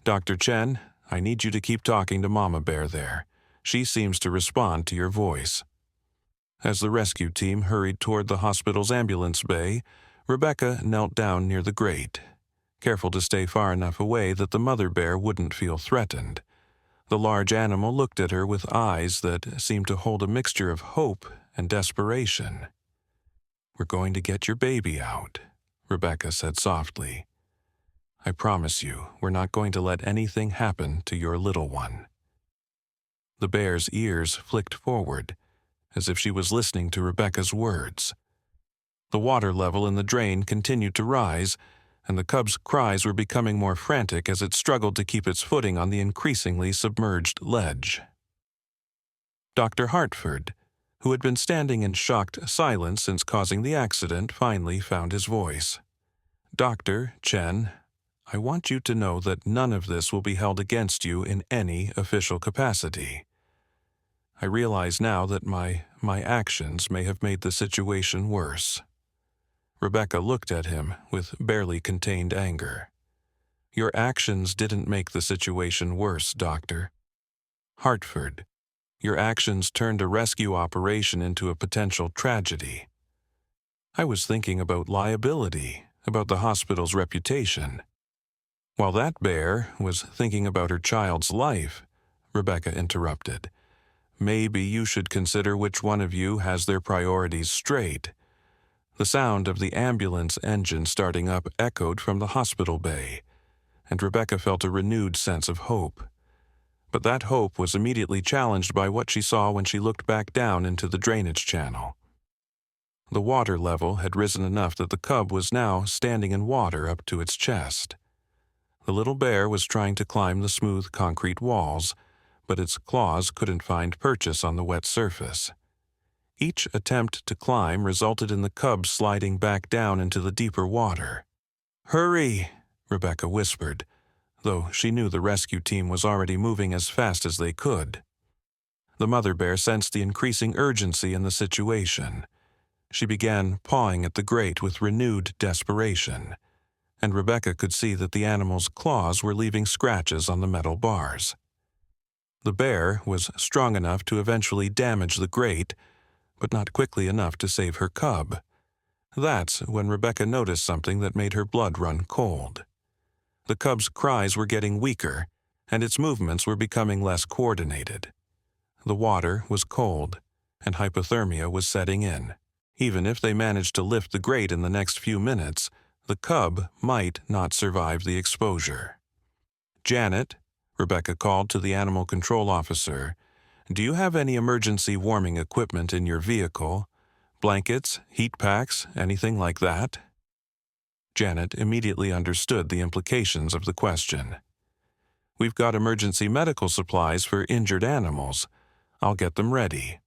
Dr. Chen, I need you to keep talking to Mama Bear there. She seems to respond to your voice." As the rescue team hurried toward the hospital's ambulance bay, Rebecca knelt down near the grate, careful to stay far enough away that the mother bear wouldn't feel threatened. The large animal looked at her with eyes that seemed to hold a mixture of hope and desperation. "We're going to get your baby out," Rebecca said softly. "I promise you, we're not going to let anything happen to your little one." The bear's ears flicked forward, as if she was listening to Rebecca's words. The water level in the drain continued to rise, and the cub's cries were becoming more frantic as it struggled to keep its footing on the increasingly submerged ledge. Dr. Hartford, who had been standing in shocked silence since causing the accident, finally found his voice. "Dr. Chen, I want you to know that none of this will be held against you in any official capacity. I realize now that my actions may have made the situation worse." Rebecca looked at him with barely contained anger. "Your actions didn't make the situation worse, Doctor. Hartford, your actions turned a rescue operation into a potential tragedy. I was thinking about liability, about the hospital's reputation." "While that bear was thinking about her child's life," Rebecca interrupted, "maybe you should consider which one of you has their priorities straight." The sound of the ambulance engine starting up echoed from the hospital bay, and Rebecca felt a renewed sense of hope. But that hope was immediately challenged by what she saw when she looked back down into the drainage channel. The water level had risen enough that the cub was now standing in water up to its chest. The little bear was trying to climb the smooth concrete walls, but its claws couldn't find purchase on the wet surface. Each attempt to climb resulted in the cub sliding back down into the deeper water. "Hurry!" Rebecca whispered, though she knew the rescue team was already moving as fast as they could. The mother bear sensed the increasing urgency in the situation. She began pawing at the grate with renewed desperation. and Rebecca could see that the animal's claws were leaving scratches on the metal bars. The bear was strong enough to eventually damage the grate, but not quickly enough to save her cub. That's when Rebecca noticed something that made her blood run cold. The cub's cries were getting weaker, and its movements were becoming less coordinated. The water was cold, and hypothermia was setting in. Even if they managed to lift the grate in the next few minutes, the cub might not survive the exposure. "Janet," Rebecca called to the animal control officer, "do you have any emergency warming equipment in your vehicle? Blankets, heat packs, anything like that?" Janet immediately understood the implications of the question. "We've got emergency medical supplies for injured animals. I'll get them ready."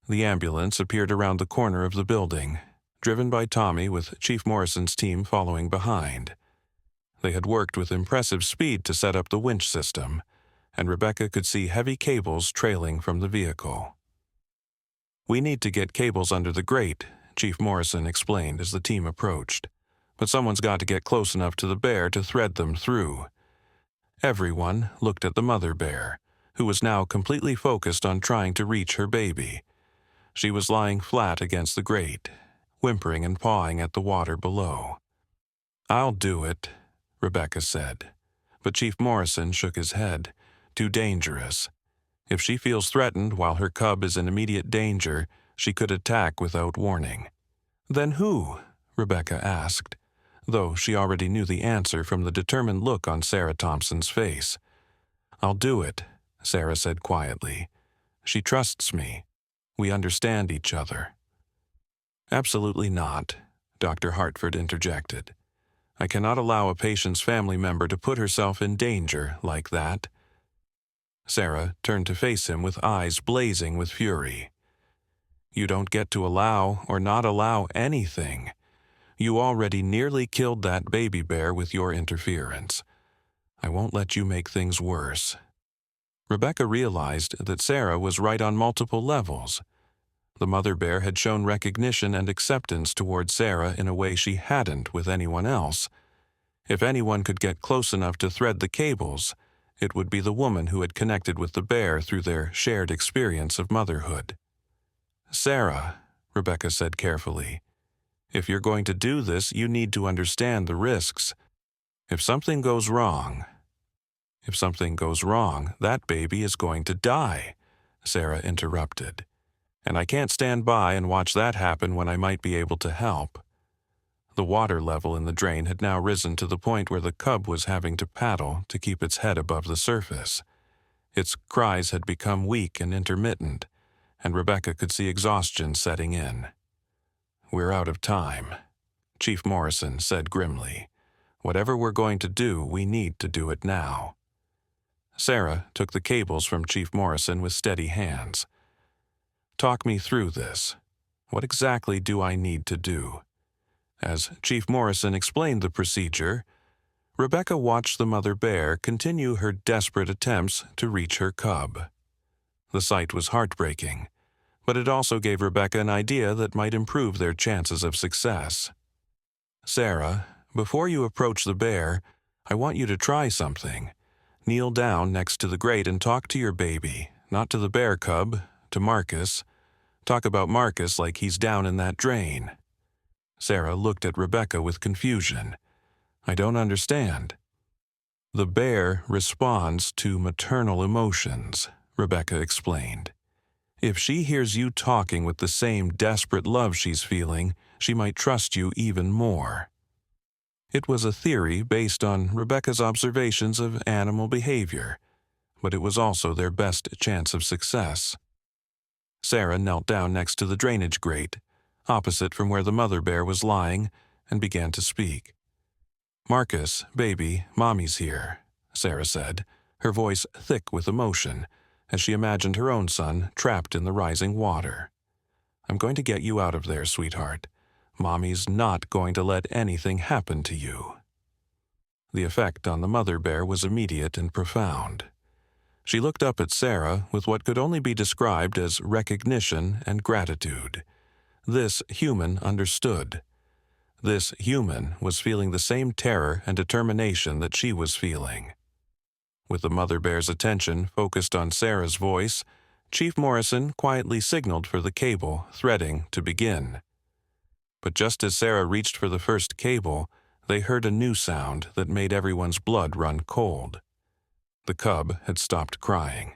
The ambulance appeared around the corner of the building, driven by Tommy with Chief Morrison's team following behind. They had worked with impressive speed to set up the winch system, and Rebecca could see heavy cables trailing from the vehicle. "We need to get cables under the grate," Chief Morrison explained as the team approached. "But someone's got to get close enough to the bear to thread them through." Everyone looked at the mother bear, who was now completely focused on trying to reach her baby. She was lying flat against the grate, whimpering and pawing at the water below. "I'll do it," Rebecca said. But Chief Morrison shook his head. "Too dangerous. If she feels threatened while her cub is in immediate danger, she could attack without warning." "Then who?" Rebecca asked, though she already knew the answer from the determined look on Sarah Thompson's face. "I'll do it," Sarah said quietly. "She trusts me. We understand each other." "Absolutely not," Dr. Hartford interjected. "I cannot allow a patient's family member to put herself in danger like that." Sarah turned to face him with eyes blazing with fury. "You don't get to allow or not allow anything. You already nearly killed that baby bear with your interference. I won't let you make things worse." Rebecca realized that Sarah was right on multiple levels. The mother bear had shown recognition and acceptance toward Sarah in a way she hadn't with anyone else. If anyone could get close enough to thread the cables, it would be the woman who had connected with the bear through their shared experience of motherhood. "Sarah," Rebecca said carefully, "if you're going to do this, you need to understand the risks. If something goes wrong, that baby is going to die," Sarah interrupted. "And I can't stand by and watch that happen when I might be able to help." The water level in the drain had now risen to the point where the cub was having to paddle to keep its head above the surface. Its cries had become weak and intermittent, and Rebecca could see exhaustion setting in. "We're out of time," Chief Morrison said grimly. "Whatever we're going to do, we need to do it now." Sarah took the cables from Chief Morrison with steady hands. "Talk me through this. What exactly do I need to do?" As Chief Morrison explained the procedure, Rebecca watched the mother bear continue her desperate attempts to reach her cub. The sight was heartbreaking, but it also gave Rebecca an idea that might improve their chances of success. "Sarah, before you approach the bear, I want you to try something. Kneel down next to the grate and talk to your baby, not to the bear cub, to Marcus. Talk about Marcus like he's down in that drain." Sarah looked at Rebecca with confusion. "I don't understand." "The bear responds to maternal emotions," Rebecca explained. "If she hears you talking with the same desperate love she's feeling, she might trust you even more." It was a theory based on Rebecca's observations of animal behavior, but it was also their best chance of success. Sarah knelt down next to the drainage grate, opposite from where the mother bear was lying, and began to speak. "Marcus, baby, Mommy's here," Sarah said, her voice thick with emotion, as she imagined her own son trapped in the rising water. "I'm going to get you out of there, sweetheart. Mommy's not going to let anything happen to you." The effect on the mother bear was immediate and profound. She looked up at Sarah with what could only be described as recognition and gratitude. This human understood. This human was feeling the same terror and determination that she was feeling. With the mother bear's attention focused on Sarah's voice, Chief Morrison quietly signaled for the cable threading to begin. But just as Sarah reached for the first cable, they heard a new sound that made everyone's blood run cold. The cub had stopped crying.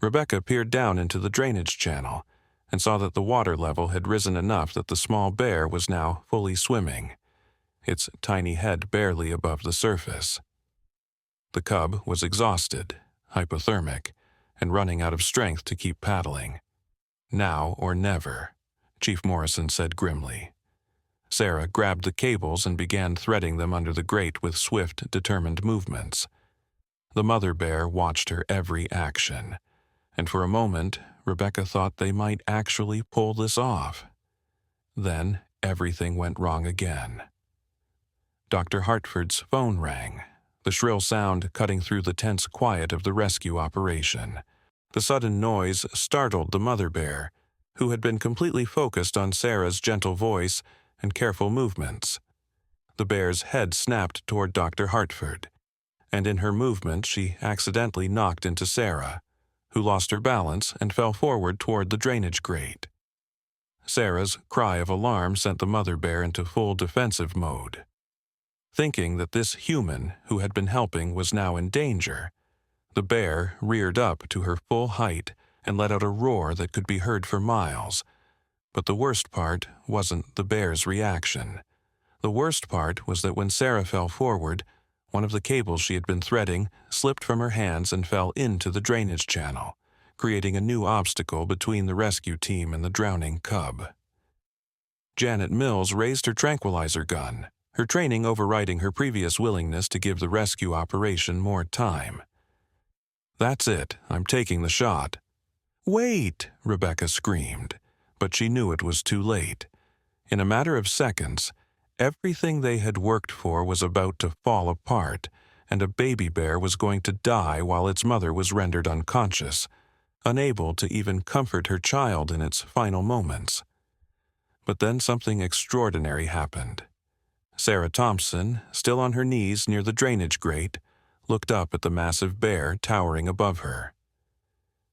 Rebecca peered down into the drainage channel and saw that the water level had risen enough that the small bear was now fully swimming, its tiny head barely above the surface. The cub was exhausted, hypothermic, and running out of strength to keep paddling. Now or never, Chief Morrison said grimly. Sarah grabbed the cables and began threading them under the grate with swift, determined movements. The mother bear watched her every action, and for a moment, Rebecca thought they might actually pull this off. Then everything went wrong again. Dr. Hartford's phone rang, the shrill sound cutting through the tense quiet of the rescue operation. The sudden noise startled the mother bear, who had been completely focused on Sarah's gentle voice and careful movements. The bear's head snapped toward Dr. Hartford, and in her movement she accidentally knocked into Sarah, who lost her balance and fell forward toward the drainage grate. Sarah's cry of alarm sent the mother bear into full defensive mode. Thinking that this human who had been helping was now in danger, the bear reared up to her full height and let out a roar that could be heard for miles. But the worst part wasn't the bear's reaction. The worst part was that when Sarah fell forward, one of the cables she had been threading slipped from her hands and fell into the drainage channel, creating a new obstacle between the rescue team and the drowning cub. Janet Mills raised her tranquilizer gun, her training overriding her previous willingness to give the rescue operation more time. "That's it, I'm taking the shot." "Wait!" Rebecca screamed, but she knew it was too late. In a matter of seconds, everything they had worked for was about to fall apart, and a baby bear was going to die while its mother was rendered unconscious, unable to even comfort her child in its final moments. But then something extraordinary happened. Sarah Thompson, still on her knees near the drainage grate, looked up at the massive bear towering above her.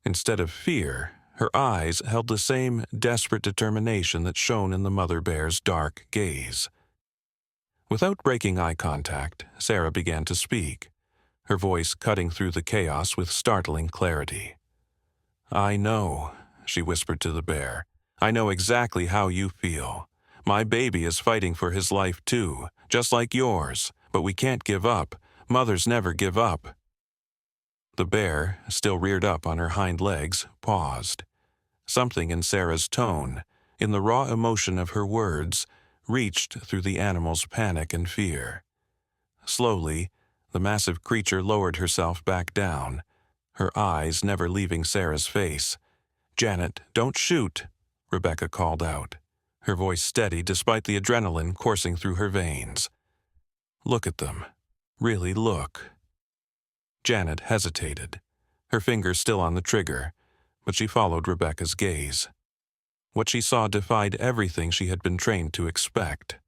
Instead of fear, her eyes held the same desperate determination that shone in the mother bear's dark gaze. Without breaking eye contact, Sarah began to speak, her voice cutting through the chaos with startling clarity. "I know," she whispered to the bear. "I know exactly how you feel. My baby is fighting for his life too, just like yours, but we can't give up. Mothers never give up." The bear, still reared up on her hind legs, paused. Something in Sarah's tone, in the raw emotion of her words, reached through the animal's panic and fear. Slowly, the massive creature lowered herself back down, her eyes never leaving Sarah's face. "Janet, don't shoot," Rebecca called out, her voice steady despite the adrenaline coursing through her veins. "Look at them. Really look." Janet hesitated, her finger still on the trigger, but she followed Rebecca's gaze. What she saw defied everything she had been trained to expect.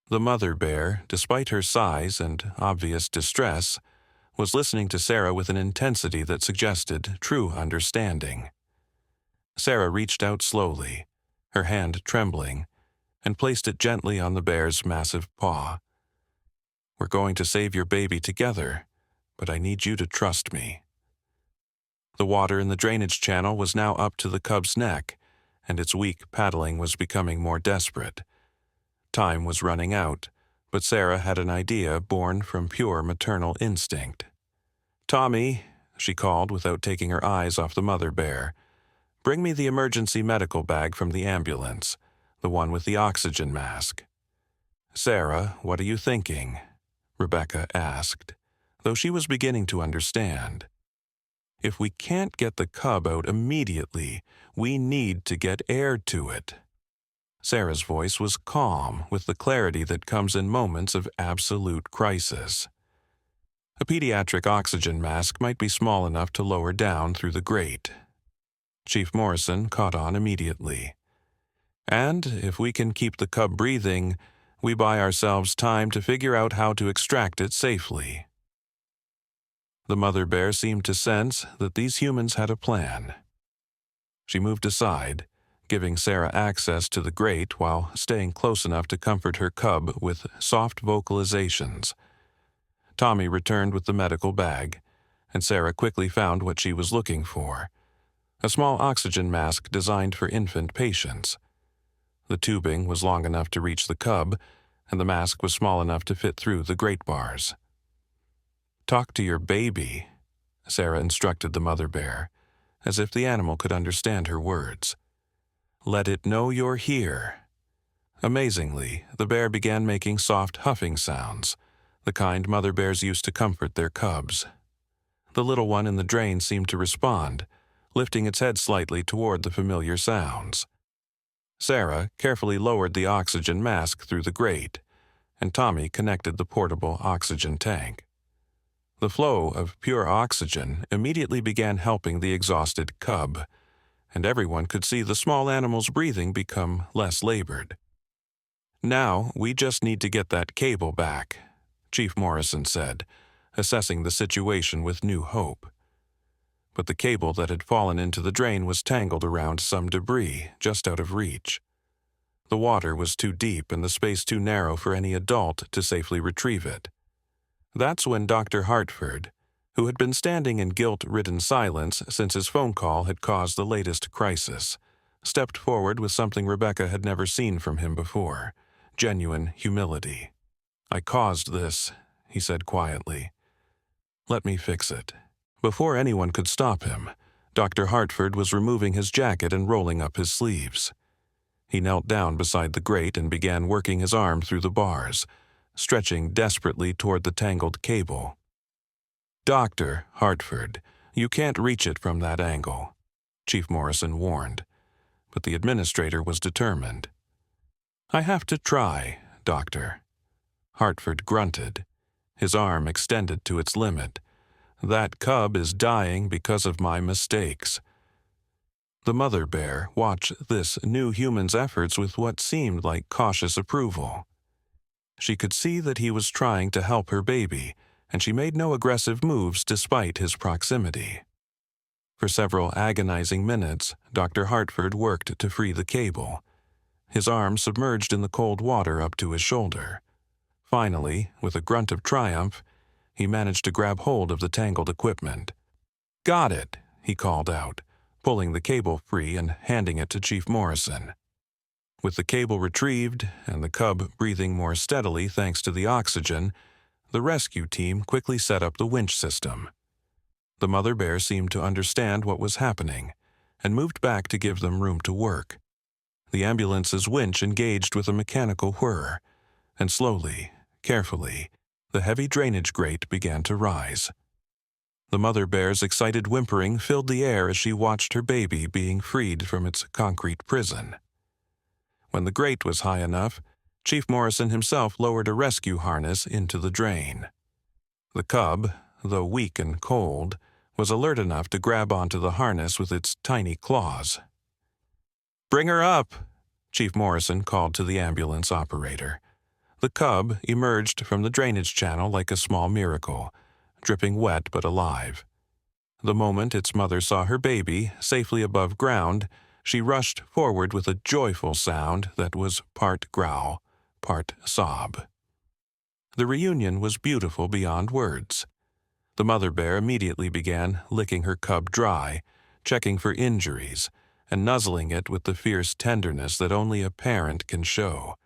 The mother bear, despite her size and obvious distress, was listening to Sarah with an intensity that suggested true understanding. Sarah reached out slowly, her hand trembling, and placed it gently on the bear's massive paw. "We're going to save your baby together, but I need you to trust me." The water in the drainage channel was now up to the cub's neck, and its weak paddling was becoming more desperate. Time was running out, but Sarah had an idea born from pure maternal instinct. "Tommy," she called without taking her eyes off the mother bear, "bring me the emergency medical bag from the ambulance, the one with the oxygen mask." "Sarah, what are you thinking?" Rebecca asked, though she was beginning to understand. "If we can't get the cub out immediately, we need to get air to it." Sarah's voice was calm, with the clarity that comes in moments of absolute crisis. A pediatric oxygen mask might be small enough to lower down through the grate. Chief Morrison caught on immediately. And if we can keep the cub breathing, we buy ourselves time to figure out how to extract it safely. The mother bear seemed to sense that these humans had a plan. She moved aside, giving Sarah access to the grate while staying close enough to comfort her cub with soft vocalizations. Tommy returned with the medical bag, and Sarah quickly found what she was looking for: a small oxygen mask designed for infant patients. The tubing was long enough to reach the cub, and the mask was small enough to fit through the grate bars. "Talk to your baby," Sarah instructed the mother bear, as if the animal could understand her words. "Let it know you're here." Amazingly, the bear began making soft huffing sounds, the kind mother bears used to comfort their cubs. The little one in the drain seemed to respond, lifting its head slightly toward the familiar sounds. Sarah carefully lowered the oxygen mask through the grate, and Tommy connected the portable oxygen tank. The flow of pure oxygen immediately began helping the exhausted cub, and everyone could see the small animal's breathing become less labored. "Now we just need to get that cable back," Chief Morrison said, assessing the situation with new hope. But the cable that had fallen into the drain was tangled around some debris just out of reach. The water was too deep and the space too narrow for any adult to safely retrieve it. That's when Dr. Hartford, who had been standing in guilt-ridden silence since his phone call had caused the latest crisis, stepped forward with something Rebecca had never seen from him before: genuine humility. "I caused this," he said quietly. "Let me fix it." Before anyone could stop him, Dr. Hartford was removing his jacket and rolling up his sleeves. He knelt down beside the grate and began working his arm through the bars, stretching desperately toward the tangled cable. "Dr. Hartford, you can't reach it from that angle," Chief Morrison warned, but the administrator was determined. "I have to try, Doctor." Hartford grunted, his arm extended to its limit. "That cub is dying because of my mistakes." The mother bear watched this new human's efforts with what seemed like cautious approval. She could see that he was trying to help her baby, and she made no aggressive moves despite his proximity. For several agonizing minutes, Dr. Hartford worked to free the cable, his arm submerged in the cold water up to his shoulder. Finally, with a grunt of triumph, he managed to grab hold of the tangled equipment. "Got it," he called out, pulling the cable free and handing it to Chief Morrison. With the cable retrieved and the cub breathing more steadily thanks to the oxygen, the rescue team quickly set up the winch system. The mother bear seemed to understand what was happening and moved back to give them room to work. The ambulance's winch engaged with a mechanical whir, and slowly, carefully, the heavy drainage grate began to rise. The mother bear's excited whimpering filled the air as she watched her baby being freed from its concrete prison. When the grate was high enough, Chief Morrison himself lowered a rescue harness into the drain. The cub, though weak and cold, was alert enough to grab onto the harness with its tiny claws. "Bring her up," Chief Morrison called to the ambulance operator. The cub emerged from the drainage channel like a small miracle, dripping wet but alive. The moment its mother saw her baby safely above ground, she rushed forward with a joyful sound that was part growl, part sob. The reunion was beautiful beyond words. The mother bear immediately began licking her cub dry, checking for injuries, and nuzzling it with the fierce tenderness that only a parent can show.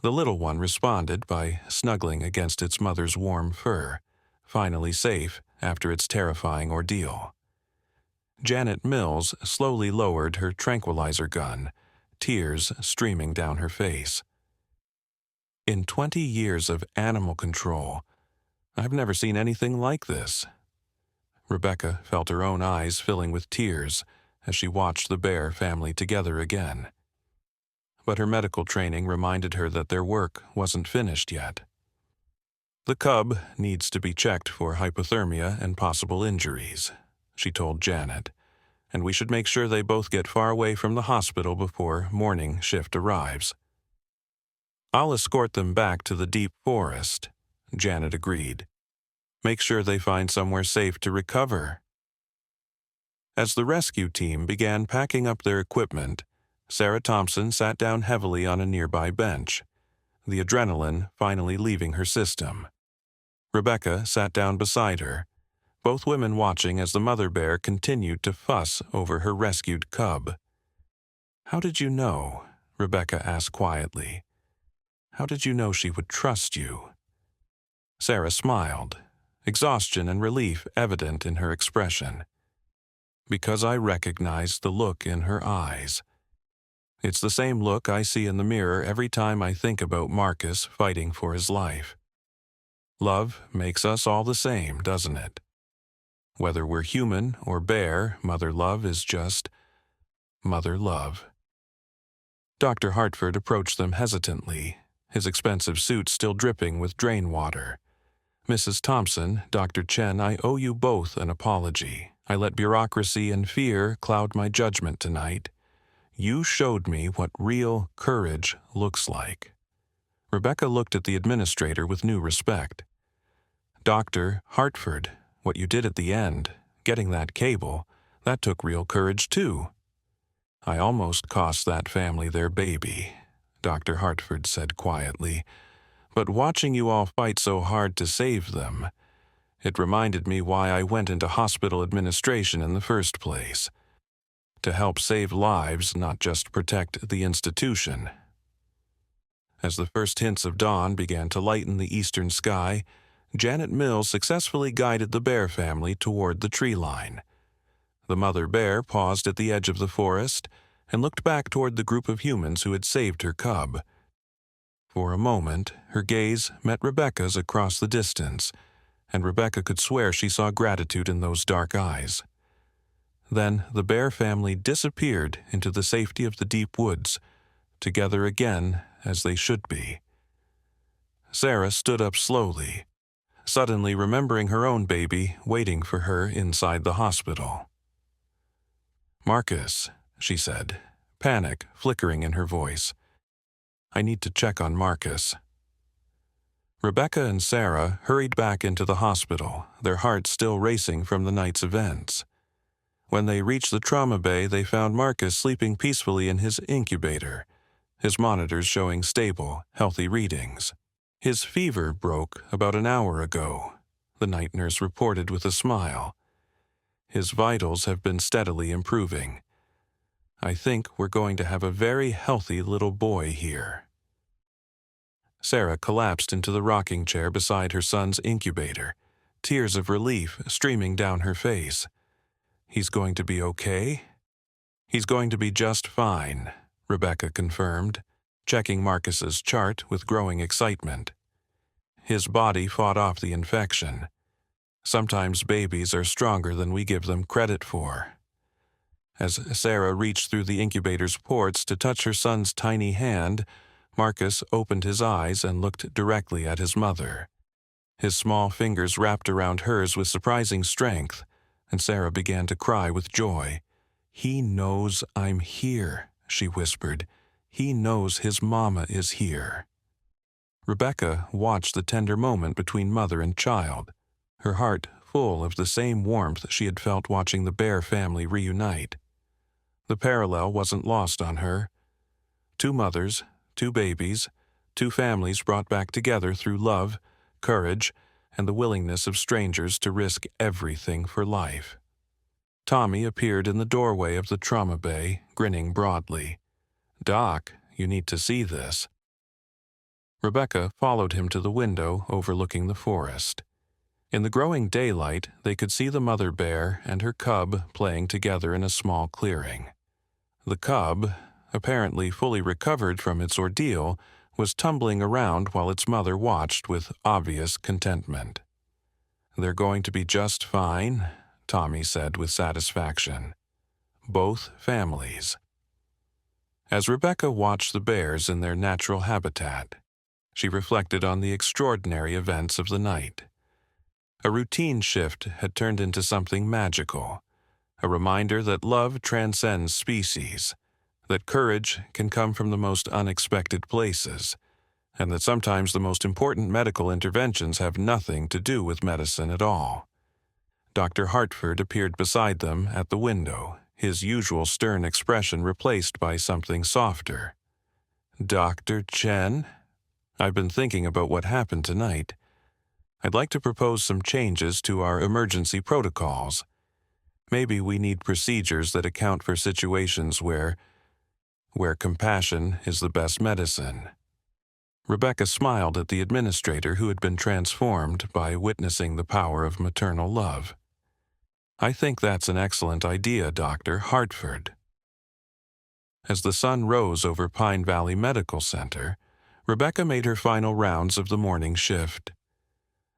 The little one responded by snuggling against its mother's warm fur, finally safe after its terrifying ordeal. Janet Mills slowly lowered her tranquilizer gun, tears streaming down her face. "In 20 years of animal control, I've never seen anything like this." Rebecca felt her own eyes filling with tears as she watched the bear family together again. But her medical training reminded her that their work wasn't finished yet. "The cub needs to be checked for hypothermia and possible injuries," she told Janet, and we should make sure they both get far away from the hospital before morning shift arrives. I'll escort them back to the deep forest, Janet agreed. Make sure they find somewhere safe to recover. As the rescue team began packing up their equipment, Sarah Thompson sat down heavily on a nearby bench, the adrenaline finally leaving her system. Rebecca sat down beside her, both women watching as the mother bear continued to fuss over her rescued cub. "How did you know?" Rebecca asked quietly. "How did you know she would trust you?" Sarah smiled, exhaustion and relief evident in her expression. "Because I recognized the look in her eyes. It's the same look I see in the mirror every time I think about Marcus fighting for his life. Love makes us all the same, doesn't it? Whether we're human or bear, mother love is just mother love." Dr. Hartford approached them hesitantly, his expensive suit still dripping with drain water. "Mrs. Thompson, Dr. Chen, I owe you both an apology. I let bureaucracy and fear cloud my judgment tonight. You showed me what real courage looks like." Rebecca looked at the administrator with new respect. "Dr. Hartford, what you did at the end, getting that cable, that took real courage too." "I almost cost that family their baby," Dr. Hartford said quietly. "But watching you all fight so hard to save them, it reminded me why I went into hospital administration in the first place. To help save lives, not just protect the institution." As the first hints of dawn began to lighten the eastern sky, Janet Mills successfully guided the bear family toward the tree line. The mother bear paused at the edge of the forest and looked back toward the group of humans who had saved her cub. For a moment, her gaze met Rebecca's across the distance, and Rebecca could swear she saw gratitude in those dark eyes. Then the bear family disappeared into the safety of the deep woods, together again as they should be. Sarah stood up slowly, suddenly remembering her own baby waiting for her inside the hospital. "Marcus," she said, panic flickering in her voice. "I need to check on Marcus." Rebecca and Sarah hurried back into the hospital, their hearts still racing from the night's events. When they reached the trauma bay, they found Marcus sleeping peacefully in his incubator, his monitors showing stable, healthy readings. "His fever broke about an hour ago," the night nurse reported with a smile. "His vitals have been steadily improving. I think we're going to have a very healthy little boy here." Sarah collapsed into the rocking chair beside her son's incubator, tears of relief streaming down her face. "He's going to be okay?" "He's going to be just fine," Rebecca confirmed, checking Marcus's chart with growing excitement. "His body fought off the infection. Sometimes babies are stronger than we give them credit for." As Sarah reached through the incubator's ports to touch her son's tiny hand, Marcus opened his eyes and looked directly at his mother. His small fingers wrapped around hers with surprising strength, and Sarah began to cry with joy. "He knows I'm here," she whispered. "He knows his mama is here." Rebecca watched the tender moment between mother and child, her heart full of the same warmth she had felt watching the bear family reunite. The parallel wasn't lost on her. Two mothers, two babies, two families brought back together through love, courage, and the willingness of strangers to risk everything for life. Tommy appeared in the doorway of the trauma bay, grinning broadly. "Doc, you need to see this." Rebecca followed him to the window overlooking the forest. In the growing daylight, they could see the mother bear and her cub playing together in a small clearing. The cub, apparently fully recovered from its ordeal, was tumbling around while its mother watched with obvious contentment. "They're going to be just fine," Tommy said with satisfaction. "Both families." As Rebecca watched the bears in their natural habitat, she reflected on the extraordinary events of the night. A routine shift had turned into something magical, a reminder that love transcends species, that courage can come from the most unexpected places, and that sometimes the most important medical interventions have nothing to do with medicine at all. Dr. Hartford appeared beside them at the window, his usual stern expression replaced by something softer. "Dr. Chen, I've been thinking about what happened tonight. I'd like to propose some changes to our emergency protocols. Maybe we need procedures that account for situations where compassion is the best medicine." Rebecca smiled at the administrator who had been transformed by witnessing the power of maternal love. "I think that's an excellent idea, Dr. Hartford." As the sun rose over Pine Valley Medical Center, Rebecca made her final rounds of the morning shift.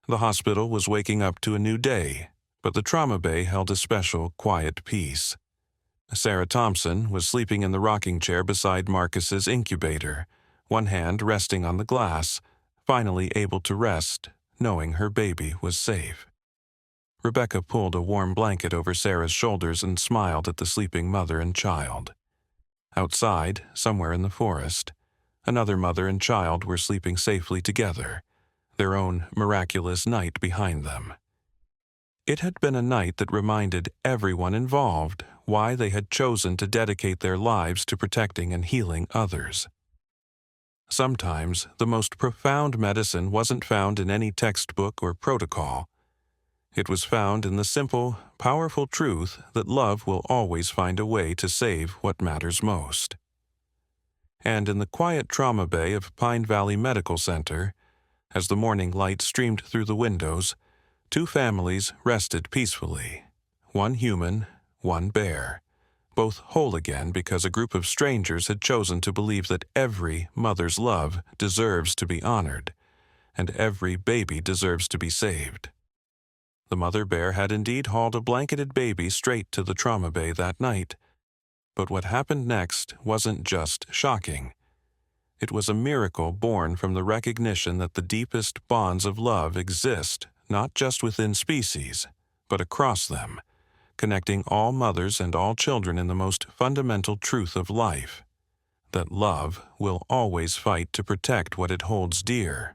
The hospital was waking up to a new day, but the trauma bay held a special, quiet peace. Sarah Thompson was sleeping in the rocking chair beside Marcus's incubator, one hand resting on the glass, finally able to rest, knowing her baby was safe. Rebecca pulled a warm blanket over Sarah's shoulders and smiled at the sleeping mother and child. Outside, somewhere in the forest, another mother and child were sleeping safely together, their own miraculous night behind them. It had been a night that reminded everyone involved why they had chosen to dedicate their lives to protecting and healing others. Sometimes, the most profound medicine wasn't found in any textbook or protocol. It was found in the simple, powerful truth that love will always find a way to save what matters most. And in the quiet trauma bay of Pine Valley Medical Center, as the morning light streamed through the windows, two families rested peacefully, one human, one bear, both whole again because a group of strangers had chosen to believe that every mother's love deserves to be honored, and every baby deserves to be saved. The mother bear had indeed hauled a blanketed baby straight to the trauma bay that night, but what happened next wasn't just shocking. It was a miracle born from the recognition that the deepest bonds of love exist not just within species, but across them, connecting all mothers and all children in the most fundamental truth of life, that love will always fight to protect what it holds dear.